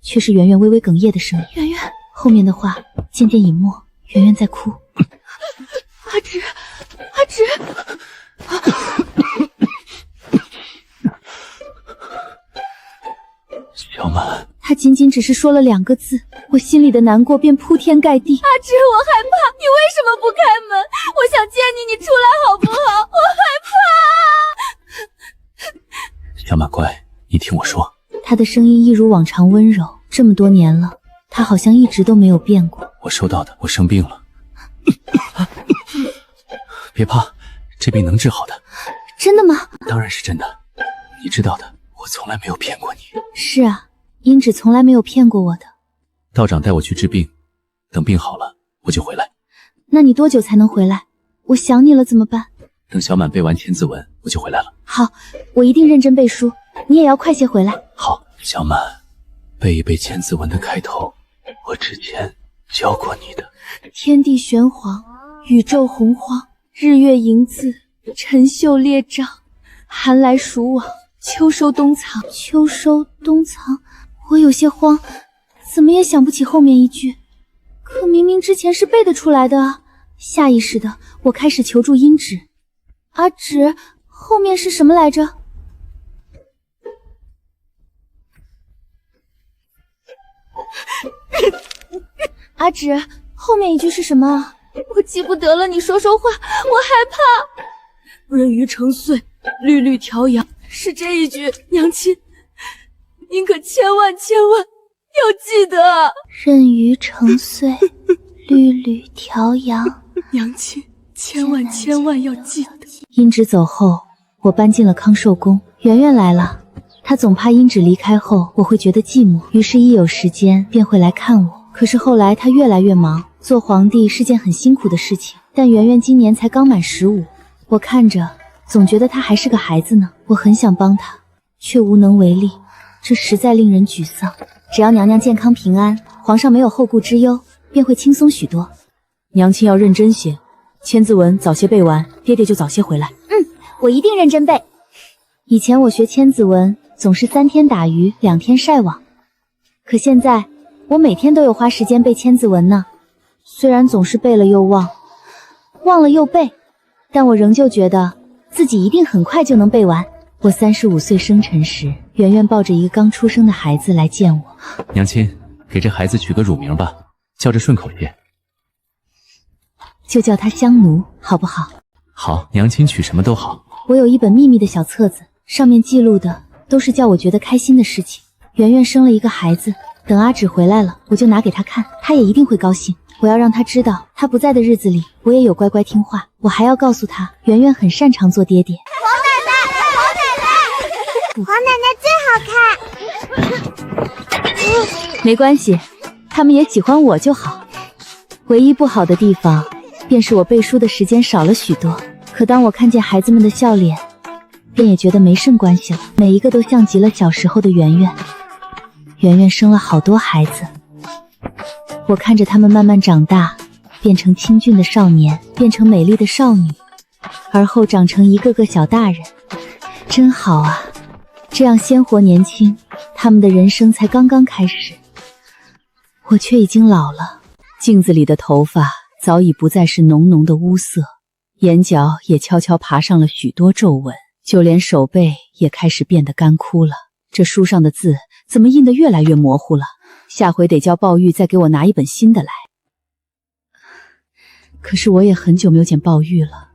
却是圆圆微微哽咽的声音。圆圆，后面的话渐渐隐没，圆圆在哭。阿芷，阿芷。小满，他仅仅只是说了2个字，我心里的难过便铺天盖地。阿芷，我害怕，你为什么不开门？我想见你，你出来好不好？我害怕。小满乖，你听我说。他的声音一如往常温柔，这么多年了，他好像一直都没有变过。我收到的，我生病了。别怕，这病能治好的。真的吗？当然是真的，你知道的，我从来没有骗过你。是啊，茵芷从来没有骗过我的。道长带我去治病，等病好了我就回来。那你多久才能回来？我想你了怎么办？等小满背完千字文我就回来了。好，我一定认真背书，你也要快些回来。好，小满，背一背千字文的开头，我之前教过你的。天地玄黄，宇宙洪荒，日月盈恣，辰宿列张，寒来暑往，秋收冬藏。秋收冬藏，我有些慌，怎么也想不起后面一句，可明明之前是背得出来的啊。下意识的我开始求助茵芷。阿芷，后面是什么来着？阿芷，后面一句是什么啊？我记不得了，你说说话，我害怕。润于成岁，律律调养，是这一句。娘亲，您可千万要记得。润于成岁，律律调养，娘亲千万要记得。茵芷走后，我搬进了康寿宫。圆圆来了，她总怕茵芷离开后我会觉得寂寞，于是一有时间便会来看我。可是后来她越来越忙，做皇帝是件很辛苦的事情，但圆圆今年才刚满15，我看着总觉得她还是个孩子呢。我很想帮她，却无能为力，这实在令人沮丧。只要娘娘健康平安，皇上没有后顾之忧，便会轻松许多。娘亲要认真些，千字文早些背完，爹爹就早些回来。我一定认真背。以前我学千字文总是3天打鱼2天晒网，可现在我每天都有花时间背千字文呢。虽然总是背了又忘，忘了又背，但我仍旧觉得自己一定很快就能背完。我35岁生辰时，圆圆抱着一个刚出生的孩子来见我。娘亲，给这孩子取个乳名吧，叫着顺口些。就叫他香奴，好不好？好，娘亲取什么都好。我有一本秘密的小册子，上面记录的都是叫我觉得开心的事情。圆圆生了一个孩子，等阿芷回来了，我就拿给她看，她也一定会高兴。我要让她知道，她不在的日子里，我也有乖乖听话。我还要告诉她，圆圆很擅长做爹爹。黄奶奶最好看。没关系，他们也喜欢我就好。唯一不好的地方，便是我背书的时间少了许多。可当我看见孩子们的笑脸，便也觉得没甚关系了。每一个都像极了小时候的圆圆。圆圆生了好多孩子，我看着他们慢慢长大，变成清俊的少年，变成美丽的少女，而后长成一个个小大人，真好啊！这样鲜活年轻，他们的人生才刚刚开始，我却已经老了。镜子里的头发早已不再是浓浓的乌色，眼角也悄悄爬上了许多皱纹，就连手背也开始变得干枯了。这书上的字怎么印得越来越模糊了？下回得叫鲍玉再给我拿一本新的来。可是我也很久没有见鲍玉了，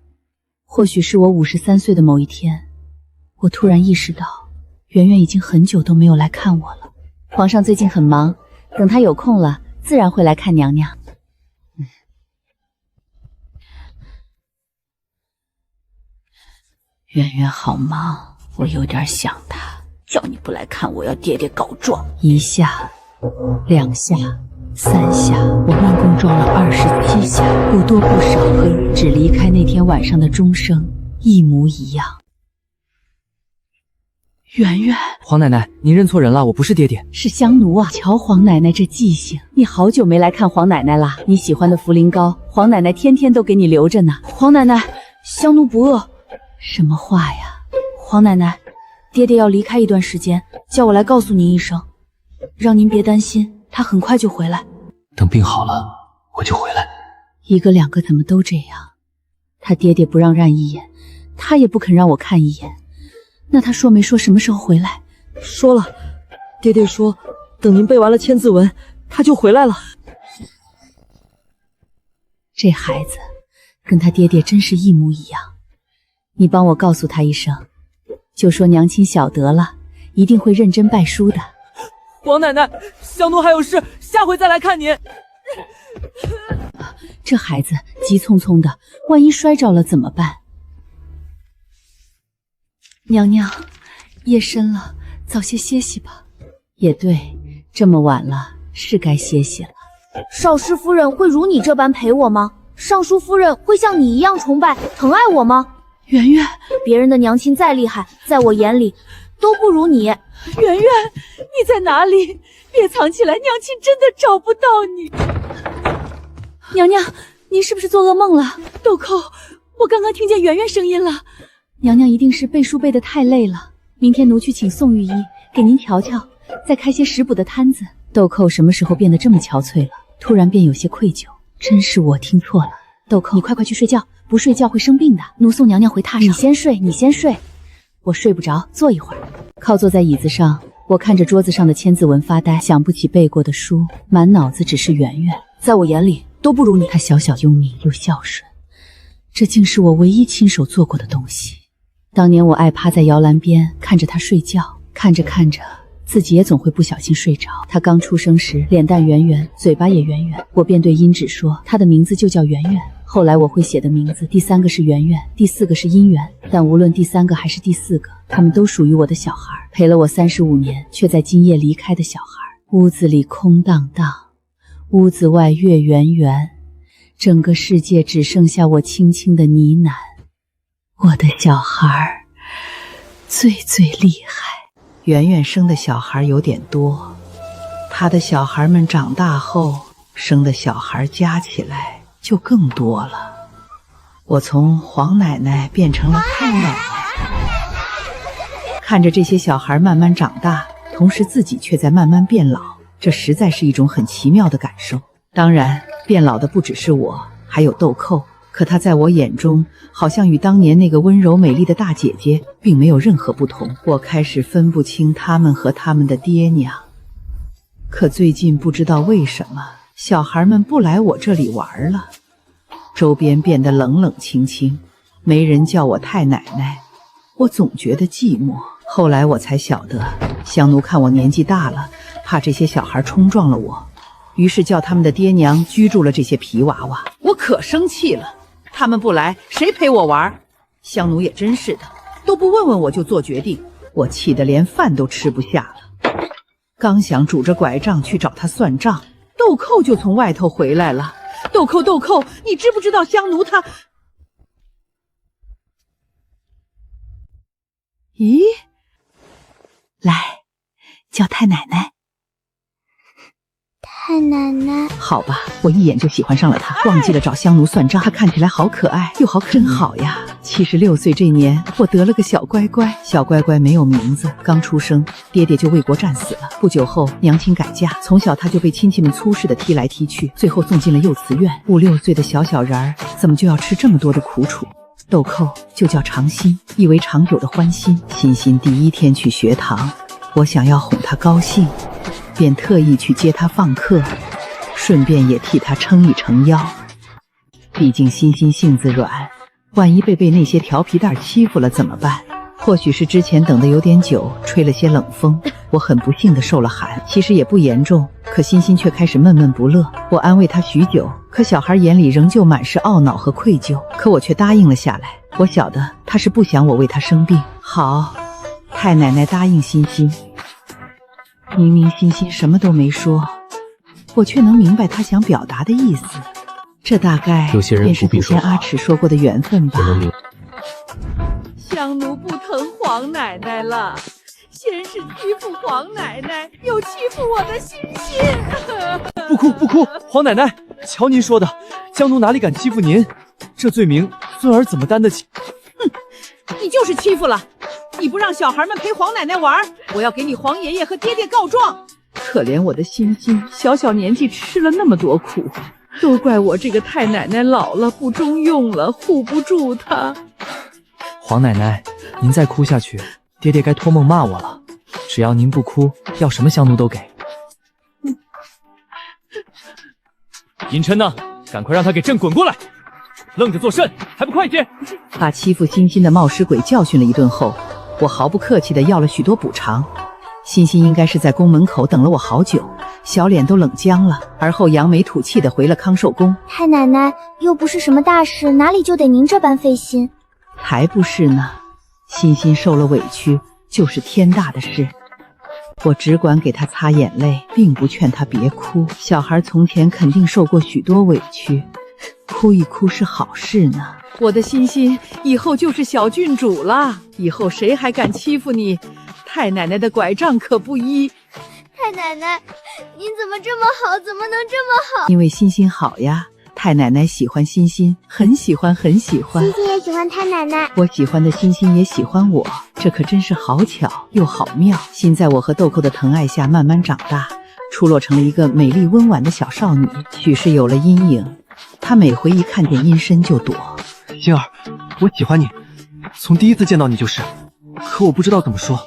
或许是我53岁的某一天，我突然意识到，圆圆已经很久都没有来看我了。皇上最近很忙，等他有空了，自然会来看娘娘。圆圆好忙，我有点想她，叫你不来看我，要爹爹告状。1下2下3下，我慢共撞了27下，不多不少，和只离开那天晚上的钟声一模一样。圆圆，黄奶奶，您认错人了，我不是爹爹，是香奴啊！瞧黄奶奶这记性，你好久没来看黄奶奶啦。你喜欢的茯苓糕，黄奶奶天天都给你留着呢。黄奶奶，香奴不饿。什么话呀？黄奶奶，爹爹要离开一段时间，叫我来告诉您一声，让您别担心，他很快就回来。等病好了，我就回来。1个2个怎么都这样？他爹爹不让认一眼，他也不肯让我看一眼。那他说没说什么时候回来？说了，爹爹说等您背完了千字文，他就回来了。这孩子跟他爹爹真是一模一样。你帮我告诉他一声，就说娘亲晓得了，一定会认真拜书的。黄奶奶，香奴还有事，下回再来看您。这孩子急匆匆的，万一摔着了怎么办？娘娘，夜深了，早些歇息吧。也对，这么晚了，是该歇息了。少师夫人会如你这般陪我吗？尚书夫人会像你一样崇拜、疼爱我吗？圆圆，别人的娘亲再厉害，在我眼里都不如你。圆圆，你在哪里？别藏起来，娘亲真的找不到你。娘娘，您是不是做噩梦了？豆蔻，我刚刚听见圆圆声音了。娘娘一定是背书背得太累了，明天奴去请宋御医给您瞧瞧，再开些食补的摊子。豆蔻什么时候变得这么憔悴了？突然便有些愧疚，真是我听错了。豆蔻，你快去睡觉，不睡觉会生病的。奴送娘娘回榻上。你先睡，你先睡。我睡不着，坐一会儿。靠坐在椅子上，我看着桌子上的千字文发呆，想不起背过的书，满脑子只是圆圆。在我眼里都不如你。她小小聪明又孝顺，这竟是我唯一亲手做过的东西。当年我爱趴在摇篮边看着她睡觉，看着看着自己也总会不小心睡着。她刚出生时脸蛋圆圆，嘴巴也圆圆，我便对殷芷说她的名字就叫圆圆。后来我会写的名字，第3个是圆圆，第4个是姻缘，但无论第3个还是第4个，他们都属于我的小孩，陪了我35年，却在今夜离开的小孩。屋子里空荡荡，屋子外月圆圆，整个世界只剩下我轻轻的呢喃：我的小孩最厉害。圆圆生的小孩有点多，她的小孩们长大后生的小孩加起来就更多了。我从黄奶奶变成了太奶奶，看着这些小孩慢慢长大，同时自己却在慢慢变老，这实在是一种很奇妙的感受。当然，变老的不只是我，还有豆蔻。可她在我眼中，好像与当年那个温柔美丽的大姐姐并没有任何不同。我开始分不清他们和他们的爹娘。可最近不知道为什么，小孩们不来我这里玩了，周边变得冷冷清清，没人叫我太奶奶，我总觉得寂寞。后来我才晓得，香奴看我年纪大了，怕这些小孩冲撞了我，于是叫他们的爹娘居住了这些皮娃娃。我可生气了，他们不来，谁陪我玩？香奴也真是的，都不问问我就做决定，我气得连饭都吃不下了。刚想拄着拐杖去找他算账，豆蔻就从外头回来了。豆蔻，你知不知道香奴他……咦，来，叫太奶奶。太奶奶，好吧，我一眼就喜欢上了她，忘记了找香奴算账。她看起来好可爱，又好可真好呀。76岁这年，我得了个小乖乖。小乖乖没有名字，刚出生，爹爹就为国战死了。不久后，娘亲改嫁，从小他就被亲戚们粗视的踢来踢去，最后送进了幼慈院。5、6岁的小人儿，怎么就要吃这么多的苦楚？豆蔻就叫长心，意为长久的欢心。欣欣第一天去学堂，我想要哄她高兴，便特意去接她放课，顺便也替她撑一撑腰。毕竟欣欣性子软，万一被那些调皮蛋欺负了怎么办？或许是之前等得有点久，吹了些冷风，我很不幸的受了寒。其实也不严重，可欣欣却开始闷闷不乐。我安慰她许久，可小孩眼里仍旧满是懊恼和愧疚。可我却答应了下来。我晓得她是不想我为她生病。好，太奶奶答应欣欣。明明欣欣什么都没说，我却能明白她想表达的意思。这大概有些人便是祖先不必说话阿尺说过的缘分吧。香奴不疼黄奶奶了，先是欺负黄奶奶，又欺负我的欣欣。不哭，黄奶奶，瞧您说的，香奴哪里敢欺负您？这罪名孙儿怎么担得起？哼，你就是欺负了，你不让小孩们陪黄奶奶玩，我要给你黄爷爷和爹爹告状。可怜我的欣欣，小年纪吃了那么多苦，都怪我这个太奶奶老了，不中用了，护不住她。黄奶奶，您再哭下去，爹爹该托梦骂我了。只要您不哭，要什么香奴都给。银琛呢？赶快让他给朕滚过来！愣着做甚？还不快些！把欺负欣欣的冒失鬼教训了一顿后，我毫不客气地要了许多补偿。欣欣应该是在宫门口等了我好久，小脸都冷僵了，而后扬眉吐气地回了康寿宫。太奶奶，又不是什么大事，哪里就得您这般费心？才不是呢，欣欣受了委屈就是天大的事。我只管给她擦眼泪，并不劝她别哭。小孩从前肯定受过许多委屈，哭一哭是好事呢。我的欣欣以后就是小郡主了，以后谁还敢欺负你？太奶奶的拐杖可不依。太奶奶，您怎么这么好？怎么能这么好？因为欣欣好呀，太奶奶喜欢欣欣，很喜欢。欣欣也喜欢太奶奶，我喜欢的欣欣也喜欢我，这可真是好巧又好妙。欣在我和豆蔻的疼爱下慢慢长大，出落成了一个美丽温婉的小少女，许是有了阴影。她每回一看见阴身就躲。欣儿，我喜欢你，从第一次见到你就是，可我不知道怎么说。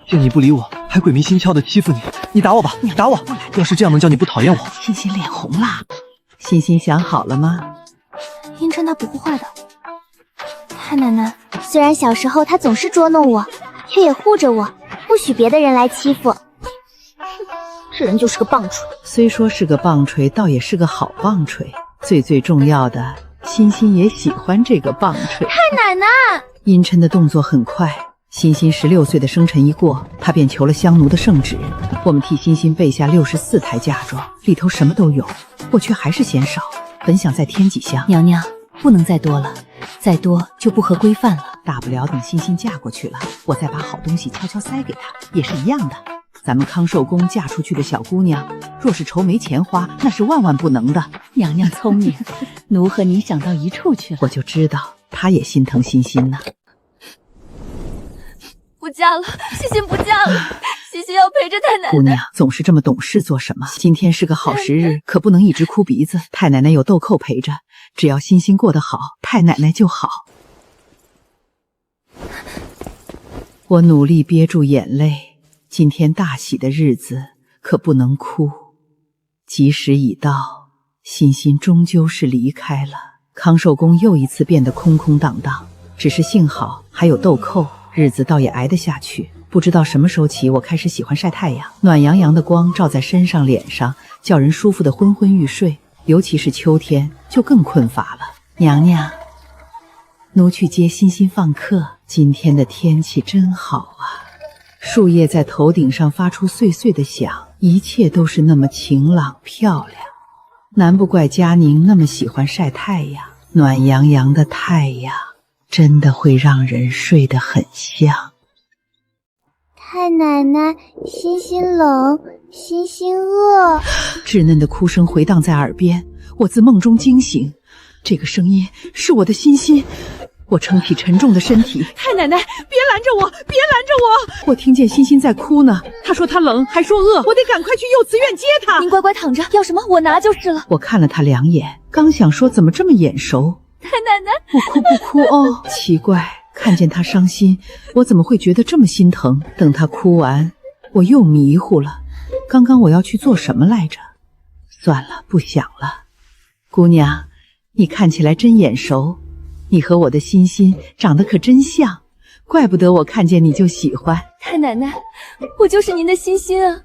见你不理我，还鬼迷心窍的欺负你，你打我吧，打我！要是这样能叫你不讨厌我。欣欣脸红了。欣欣想好了吗？阴琛他不会坏的。太奶奶，虽然小时候他总是捉弄我，却也护着我，不许别的人来欺负。这人就是个棒槌。虽说是个棒槌，倒也是个好棒槌。最重要的，欣欣也喜欢这个棒槌。太奶奶，阴琛的动作很快。欣欣16岁的生辰一过，他便求了香奴的圣旨。我们替欣欣备下64台嫁妆，里头什么都有，我却还是嫌少。本想再添几箱。娘娘，不能再多了，再多就不合规范了。大不了等欣欣嫁过去了，我再把好东西悄悄塞给她，也是一样的。咱们康寿宫嫁出去的小姑娘，若是愁没钱花，那是万万不能的。娘娘聪明，奴和你想到一处去了。我就知道她也心疼欣欣呢。不嫁了，欣欣不嫁了，欣欣要陪着太奶奶。姑娘总是这么懂事做什么？今天是个好时日，可不能一直哭鼻子。太奶奶有豆蔻陪着，只要欣欣过得好，太奶奶就好。我努力憋住眼泪，今天大喜的日子可不能哭。吉时已到，欣欣终究是离开了。康寿宫又一次变得空空荡荡，只是幸好还有豆蔻，日子倒也挨得下去。不知道什么时候起，我开始喜欢晒太阳，暖洋洋的光照在身上脸上，叫人舒服的昏昏欲睡。尤其是秋天，就更困乏了。娘娘，奴去接欣欣放客。今天的天气真好啊，树叶在头顶上发出碎碎的响，一切都是那么晴朗漂亮。难不怪佳宁那么喜欢晒太阳，暖洋洋的太阳真的会让人睡得很香。太奶奶，欣欣冷，欣欣饿。稚嫩的哭声回荡在耳边，我自梦中惊醒，这个声音是我的欣欣。我撑起沉重的身体，太奶奶，别拦着我，别拦着我！我听见欣欣在哭呢，她说她冷，还说饿，我得赶快去幼慈院接她。您乖乖躺着，要什么我拿就是了。我看了她两眼，刚想说怎么这么眼熟。太奶奶，不哭不哭哦。奇怪，看见她伤心，我怎么会觉得这么心疼？等她哭完，我又迷糊了。刚刚我要去做什么来着？算了，不想了。姑娘，你看起来真眼熟。你和我的欣欣长得可真像，怪不得我看见你就喜欢。太奶奶，我就是您的欣欣啊！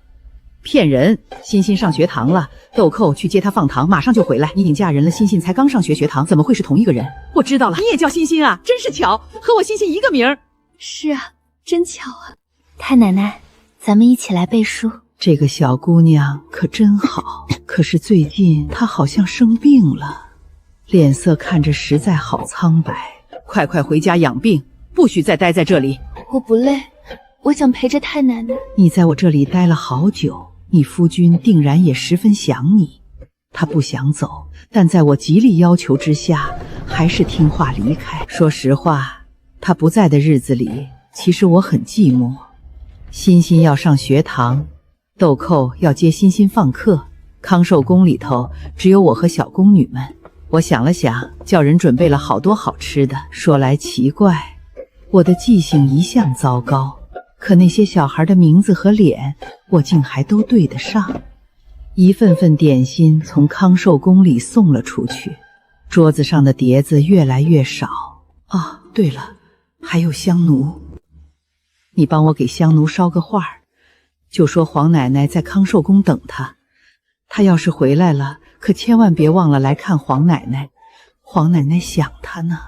骗人！欣欣上学堂了，豆蔻去接她放堂，马上就回来。你已经嫁人了，欣欣才刚上学堂，怎么会是同一个人？我知道了，你也叫欣欣啊，真是巧，和我欣欣一个名儿。是啊，真巧啊！太奶奶，咱们一起来背书。这个小姑娘可真好，可是最近她好像生病了。脸色看着实在好苍白，快快回家养病，不许再待在这里。我不累，我想陪着太奶奶。你在我这里待了好久，你夫君定然也十分想你。他不想走，但在我极力要求之下，还是听话离开。说实话，他不在的日子里，其实我很寂寞。欣欣要上学堂，豆蔻要接欣欣放课，康寿宫里头只有我和小宫女们。我想了想，叫人准备了好多好吃的。说来奇怪，我的记性一向糟糕，可那些小孩的名字和脸，我竟还都对得上。一份份点心从康寿宫里送了出去，桌子上的碟子越来越少。哦，对了，还有香奴，你帮我给香奴捎个话儿，就说黄奶奶在康寿宫等她，她要是回来了，可千万别忘了来看黄奶奶，黄奶奶想她呢。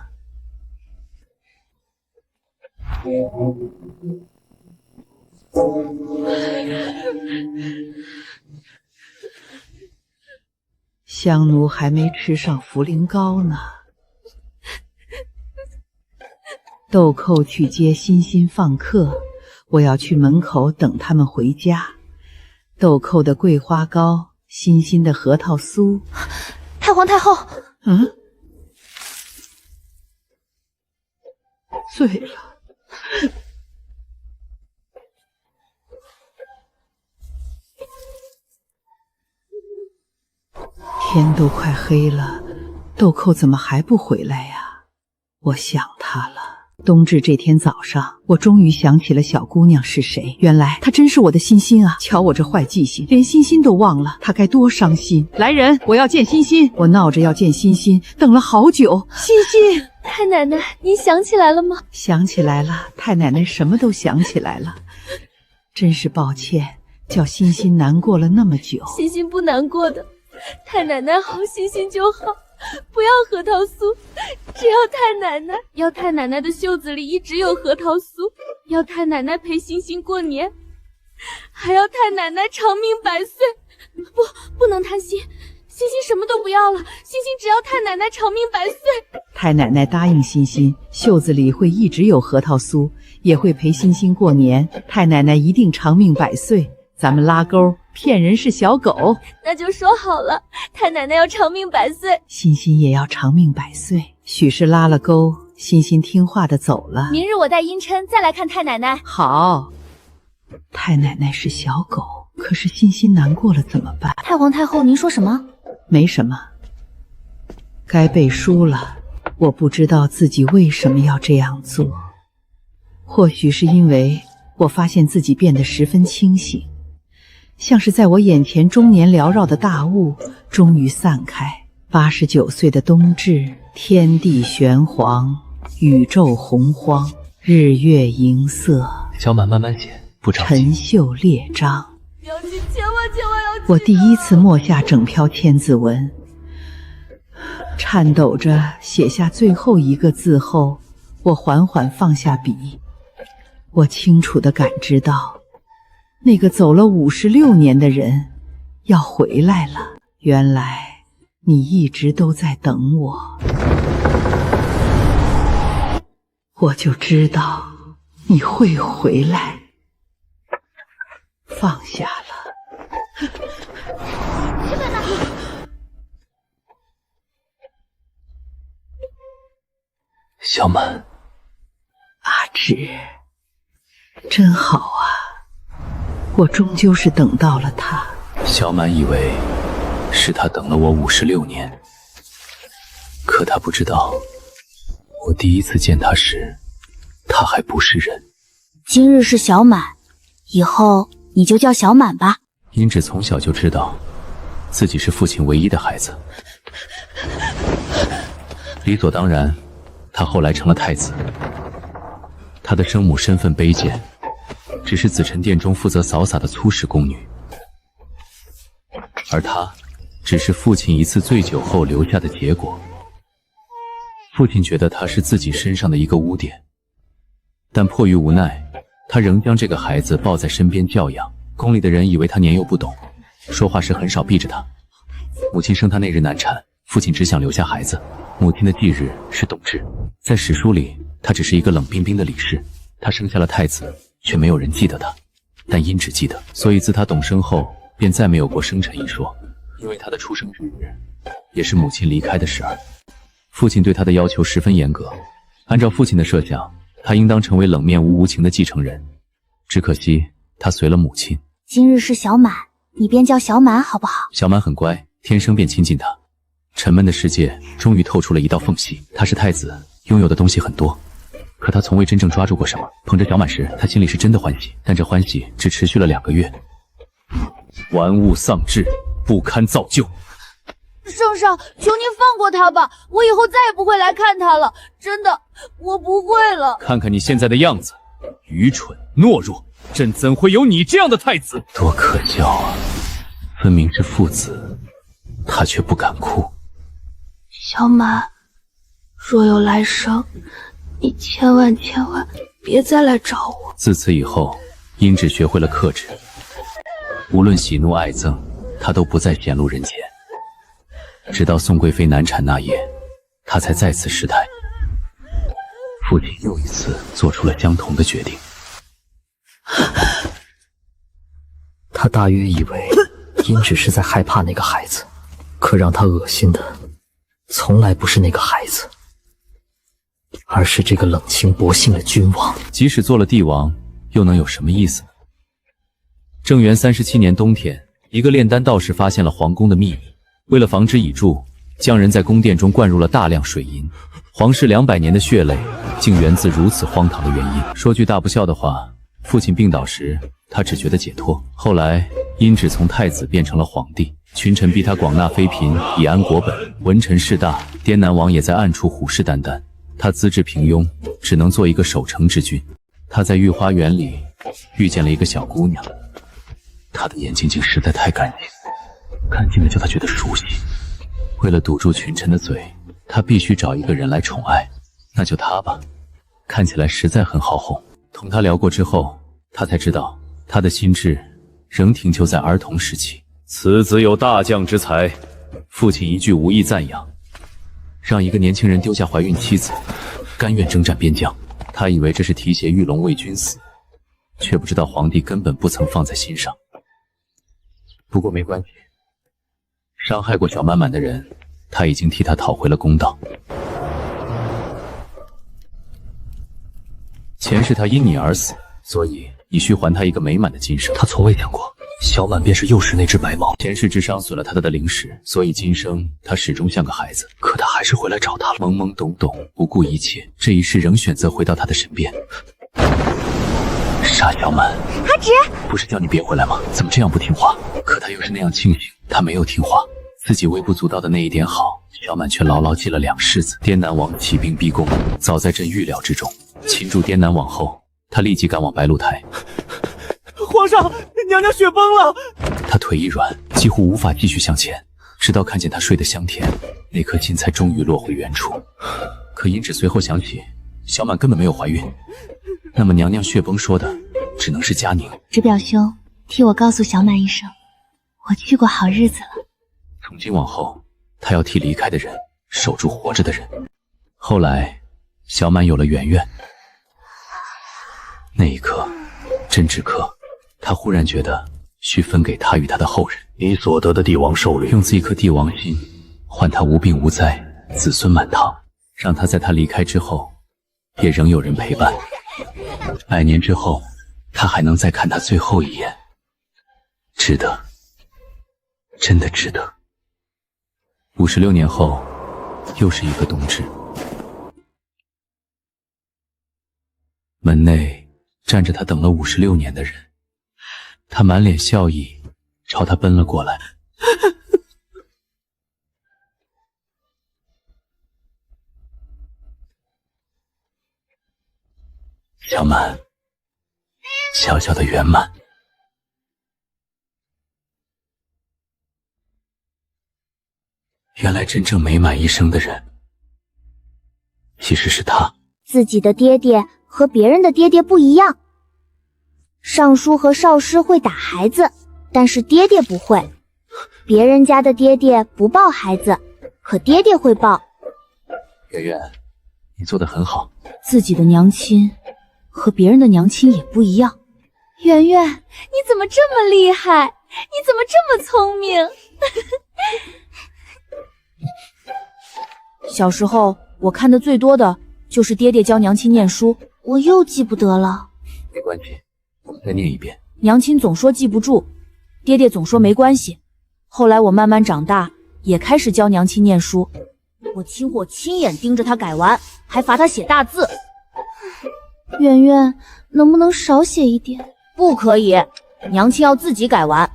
香奴还没吃上茯苓糕呢。豆蔻去接欣欣放课，我要去门口等他们回家。豆蔻的桂花糕，欣欣的核桃酥。太皇太后，醉了。天都快黑了，豆蔻怎么还不回来呀？我想她了。冬至这天早上，我终于想起了小姑娘是谁，原来她真是我的欣欣啊！瞧我这坏记性，连欣欣都忘了，她该多伤心！来人，我要见欣欣！我闹着要见欣欣，等了好久。欣欣，太奶奶，您想起来了吗？想起来了，太奶奶什么都想起来了。真是抱歉，叫欣欣难过了那么久。欣欣不难过的，太奶奶好，欣欣就好。不要核桃酥，只要太奶奶，要太奶奶的袖子里一直有核桃酥，要太奶奶陪欣欣过年，还要太奶奶长命百岁。不能贪心，欣欣什么都不要了，欣欣只要太奶奶长命百岁。太奶奶答应欣欣，袖子里会一直有核桃酥，也会陪欣欣过年。太奶奶一定长命百岁，咱们拉钩，骗人是小狗。那就说好了，太奶奶要长命百岁，欣欣也要长命百岁。许是拉了钩，欣欣听话的走了。明日我带阴琛再来看太奶奶。好。太奶奶是小狗，可是欣欣难过了怎么办？太皇太后，您说什么？没什么，该背书了。我不知道自己为什么要这样做，或许是因为我发现自己变得十分清醒，像是在我眼前终年缭绕的大雾终于散开。89岁的冬至，天地玄黄，宇宙洪荒，日月盈色。小满慢慢写，不着急。陈秀列张。要记，千万要记。我第一次默下整篇千字文，颤抖着写下最后一个字后，我缓缓放下笔。我清楚地感知到，那个走了56年的人要回来了。原来你一直都在等我，我就知道你会回来。放下了。小满，阿芷，真好啊！我终究是等到了他。小满以为是他等了我56年，可他不知道，我第一次见他时，他还不是人。今日是小满，以后你就叫小满吧。殷芷从小就知道自己是父亲唯一的孩子，理所当然，他后来成了太子。他的生母身份卑贱，只是紫宸殿中负责扫洒的粗使宫女，而他只是父亲一次醉酒后留下的结果。父亲觉得他是自己身上的一个污点，但迫于无奈，他仍将这个孩子抱在身边教养。宫里的人以为他年幼不懂，说话时很少避着他。母亲生他那日难产，父亲只想留下孩子。母亲的忌日是冬至，在史书里，他只是一个冷冰冰的李氏。他生下了太子，却没有人记得他，但殷芷记得，所以自他懂生后，便再没有过生辰一说。因为他的出生之日，也是母亲离开的时儿。父亲对他的要求十分严格，按照父亲的设想，他应当成为冷面无情的继承人。只可惜他随了母亲。今日是小满，你便叫小满好不好？小满很乖，天生便亲近他。沉闷的世界终于透出了一道缝隙。他是太子，拥有的东西很多，可他从未真正抓住过什么。捧着小满时，他心里是真的欢喜，但这欢喜只持续了2个月。玩物丧志，不堪造就。圣上，求您放过他吧，我以后再也不会来看他了，真的，我不会了。看看你现在的样子，愚蠢懦弱，朕怎会有你这样的太子？多可笑啊！分明是父子，他却不敢哭。小满，若有来生，你千万别再来找我。自此以后，殷芷学会了克制，无论喜怒哀憎，他都不再显露人前。直到宋贵妃难产那夜，他才再次失态。父亲又一次做出了相同的决定。他大约以为殷芷是在害怕那个孩子，可让他恶心的从来不是那个孩子，而是这个冷情薄幸的君王。即使做了帝王，又能有什么意思呢？正元37年冬天，一个炼丹道士发现了皇宫的秘密，为了防止蚁蛀，匠人在宫殿中灌入了大量水银。皇室200年的血泪，竟源自如此荒唐的原因。说句大不孝的话，父亲病倒时，他只觉得解脱。后来，殷芷从太子变成了皇帝，群臣逼他广纳妃嫔，以安国本。文臣势大，滇南王也在暗处虎视眈眈。他资质平庸，只能做一个守城之君。他在御花园里遇见了一个小姑娘，她的眼睛竟实在太干净，干净的叫他觉得熟悉。为了堵住群臣的嘴，他必须找一个人来宠爱，那就他吧，看起来实在很好哄。同他聊过之后，他才知道他的心智仍停留在儿童时期。此子有大将之才，父亲一句无意赞扬，让一个年轻人丢下怀孕妻子，甘愿征战边疆。他以为这是提携玉龙为君死，却不知道皇帝根本不曾放在心上。不过没关系，伤害过小满满的人，他已经替他讨回了公道。前世他因你而死，所以你需还他一个美满的今生。他从未想过小满便是幼时那只白猫。前世之伤损了他的灵识，所以今生他始终像个孩子。可他还是回来找他了，懵懵懂懂，不顾一切，这一世仍选择回到他的身边。傻小满，阿芷，不是叫你别回来吗？怎么这样不听话？可他又是那样庆幸他没有听话，自己微不足道的那一点好，小满却牢牢记了2世子。滇南王起兵逼宫，早在朕预料之中。擒住滇南王后，他立即赶往白鹿台。皇上，娘娘雪崩了！他腿一软，几乎无法继续向前，直到看见他睡得香甜，那颗心才终于落回原处。可尹芷随后想起，小满根本没有怀孕，那么娘娘血崩说的只能是佳宁。芷表兄，替我告诉小满一声，我去过好日子了。从今往后，他要替离开的人守住活着的人。后来，小满有了圆圆。那一刻，真至刻，他忽然觉得需分给他与他的后人。你所得的帝王寿率，用这一颗帝王心换他无病无灾，子孙满堂，让他在他离开之后，也仍有人陪伴。100年之后，他还能再看他最后一眼，值得，真的值得。56年后，又是一个冬至。门内站着他等了56年的人，他满脸笑意，朝他奔了过来。小满，小小的圆满。原来真正美满一生的人，其实是他。自己的爹爹和别人的爹爹不一样，尚书和少师会打孩子，但是爹爹不会。别人家的爹爹不抱孩子，可爹爹会抱。圆圆，你做得很好。自己的娘亲和别人的娘亲也不一样。圆圆，你怎么这么厉害？你怎么这么聪明？小时候我看的最多的就是爹爹教娘亲念书，我又记不得了。没关系，我们再念一遍。娘亲总说记不住，爹爹总说没关系。后来我慢慢长大，也开始教娘亲念书。我亲火亲眼盯着她改完，还罚她写大字。圆圆，能不能少写一点？不可以，娘亲要自己改完。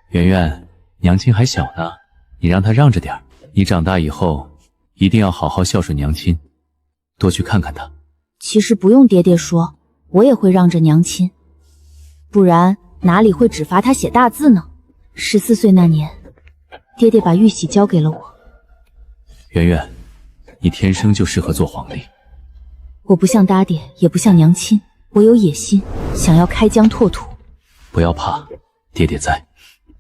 圆圆，娘亲还小呢，你让她让着点。你长大以后一定要好好孝顺娘亲，多去看看她。其实不用爹爹说，我也会让着娘亲，不然哪里会只罚她写大字呢？14岁那年，爹爹把玉玺交给了我。圆圆，你天生就适合做皇帝。我不像大爹，也不像娘亲，我有野心，想要开疆拓土。不要怕，爹爹在。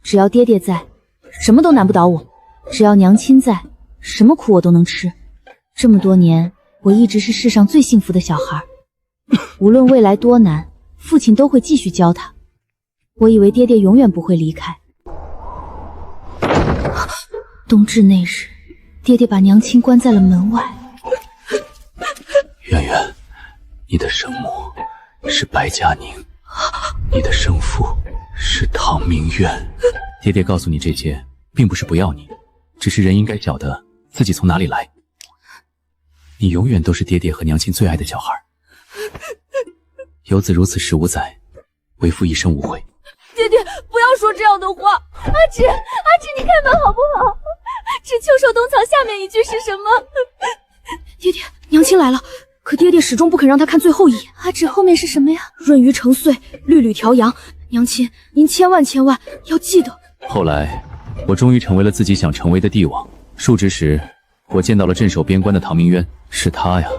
只要爹爹在，什么都难不倒我。只要娘亲在，什么苦我都能吃。这么多年，我一直是世上最幸福的小孩。无论未来多难，父亲都会继续教他。我以为爹爹永远不会离开。冬至那日，爹爹把娘亲关在了门外。圆圆，你的生母是白佳宁，你的生父是唐明渊。爹爹告诉你这些，并不是不要你，只是人应该晓得自己从哪里来。你永远都是爹爹和娘亲最爱的小孩。有子如此15载，为父一生无悔。爹爹，不要说这样的话。阿芷，你看看好不好？这秋收冬藏下面一句是什么？爹爹，娘亲来了，可爹爹始终不肯让她看最后一眼。阿芷后面是什么呀？润鱼成穗，缕缕调阳。娘亲，您千万要记得。后来，我终于成为了自己想成为的帝王。述职时，我见到了镇守边关的唐明渊，是他呀，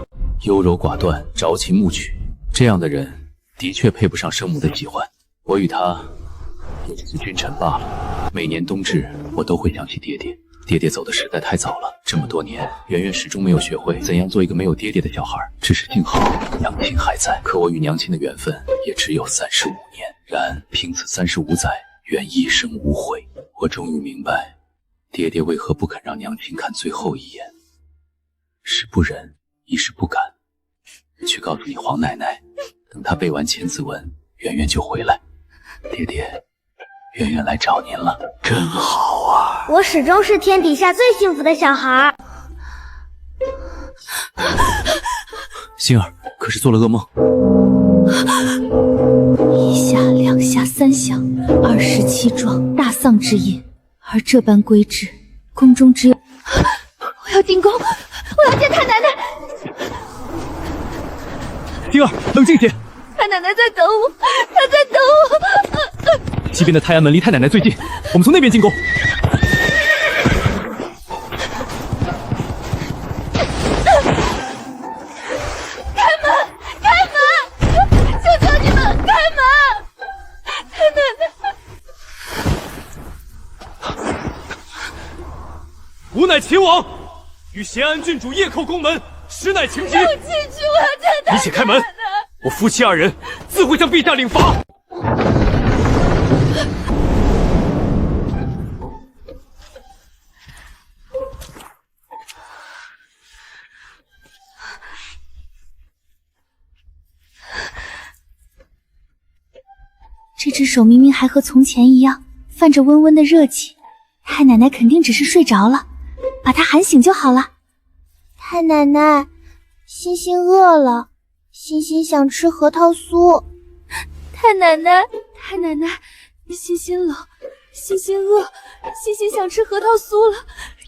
优柔寡断，朝秦暮曲，这样的人的确配不上生母的喜欢。我与他也只是君臣罢了。每年冬至，我都会想起爹爹。爹爹走的实在太早了，这么多年，圆圆始终没有学会怎样做一个没有爹爹的小孩。只是幸好娘亲还在，可我与娘亲的缘分也只有35年。然凭此35载，愿一生无悔。我终于明白，爹爹为何不肯让娘亲看最后一眼，是不忍，亦是不敢。去告诉你黄奶奶，等她背完千字文，圆圆就回来。爹爹，圆圆来找您了，真好啊！我始终是天底下最幸福的小孩。星儿，可是做了噩梦？一下两下三响，27桩大丧之音，而这般规制，宫中只有……我要进宫，我要见太奶奶。星儿，冷静些。太奶奶在等我，她在等我。西边的太安门离太奶奶最近，我们从那边进宫。开门！开门！求求你们开门！太奶奶，吾乃秦王，与咸安郡主夜叩宫门，实乃情急。让我进去，我要见太奶奶。你且开门，我夫妻2人自会向陛下领罚。这只手明明还和从前一样，泛着温温的热气。太奶奶肯定只是睡着了，把她喊醒就好了。太奶奶，欣欣饿了，欣欣想吃核桃酥。太奶奶，太奶奶，欣欣冷，欣欣饿，欣欣想吃核桃酥了，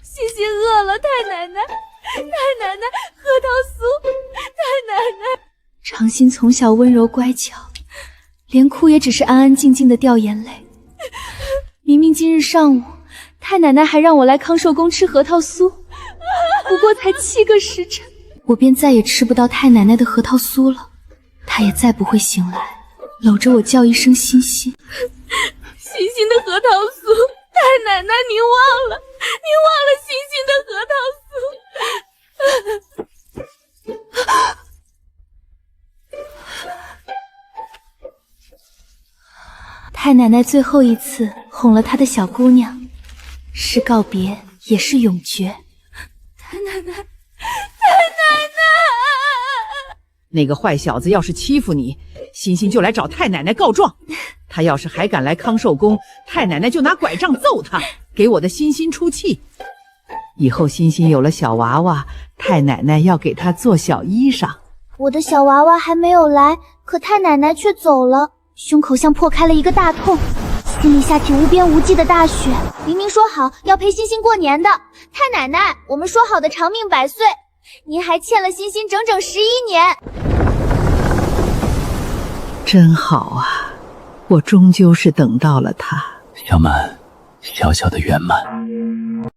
欣欣饿了，太奶奶，太奶奶，核桃酥，太奶奶。长欣从小温柔乖巧，连哭也只是安安静静的掉眼泪。明明今日上午，太奶奶还让我来康寿宫吃核桃酥，不过才7个时辰，我便再也吃不到太奶奶的核桃酥了。她也再不会醒来，搂着我叫一声欣欣。欣欣的核桃酥，太奶奶您忘了，您忘了欣欣的核桃酥。太奶奶最后一次哄了她的小姑娘，是告别，也是永诀。太奶奶，太奶奶！那个坏小子要是欺负你，欣欣就来找太奶奶告状。他要是还敢来康寿宫，太奶奶就拿拐杖揍他，给我的欣欣出气。以后欣欣有了小娃娃，太奶奶要给她做小衣裳。我的小娃娃还没有来，可太奶奶却走了，胸口像破开了一个大洞，心里下起无边无际的大雪。明明说好要陪欣欣过年的，太奶奶，我们说好的长命100岁，您还欠了欣欣整整11年。真好啊，我终究是等到了他。小满，小小的圆满。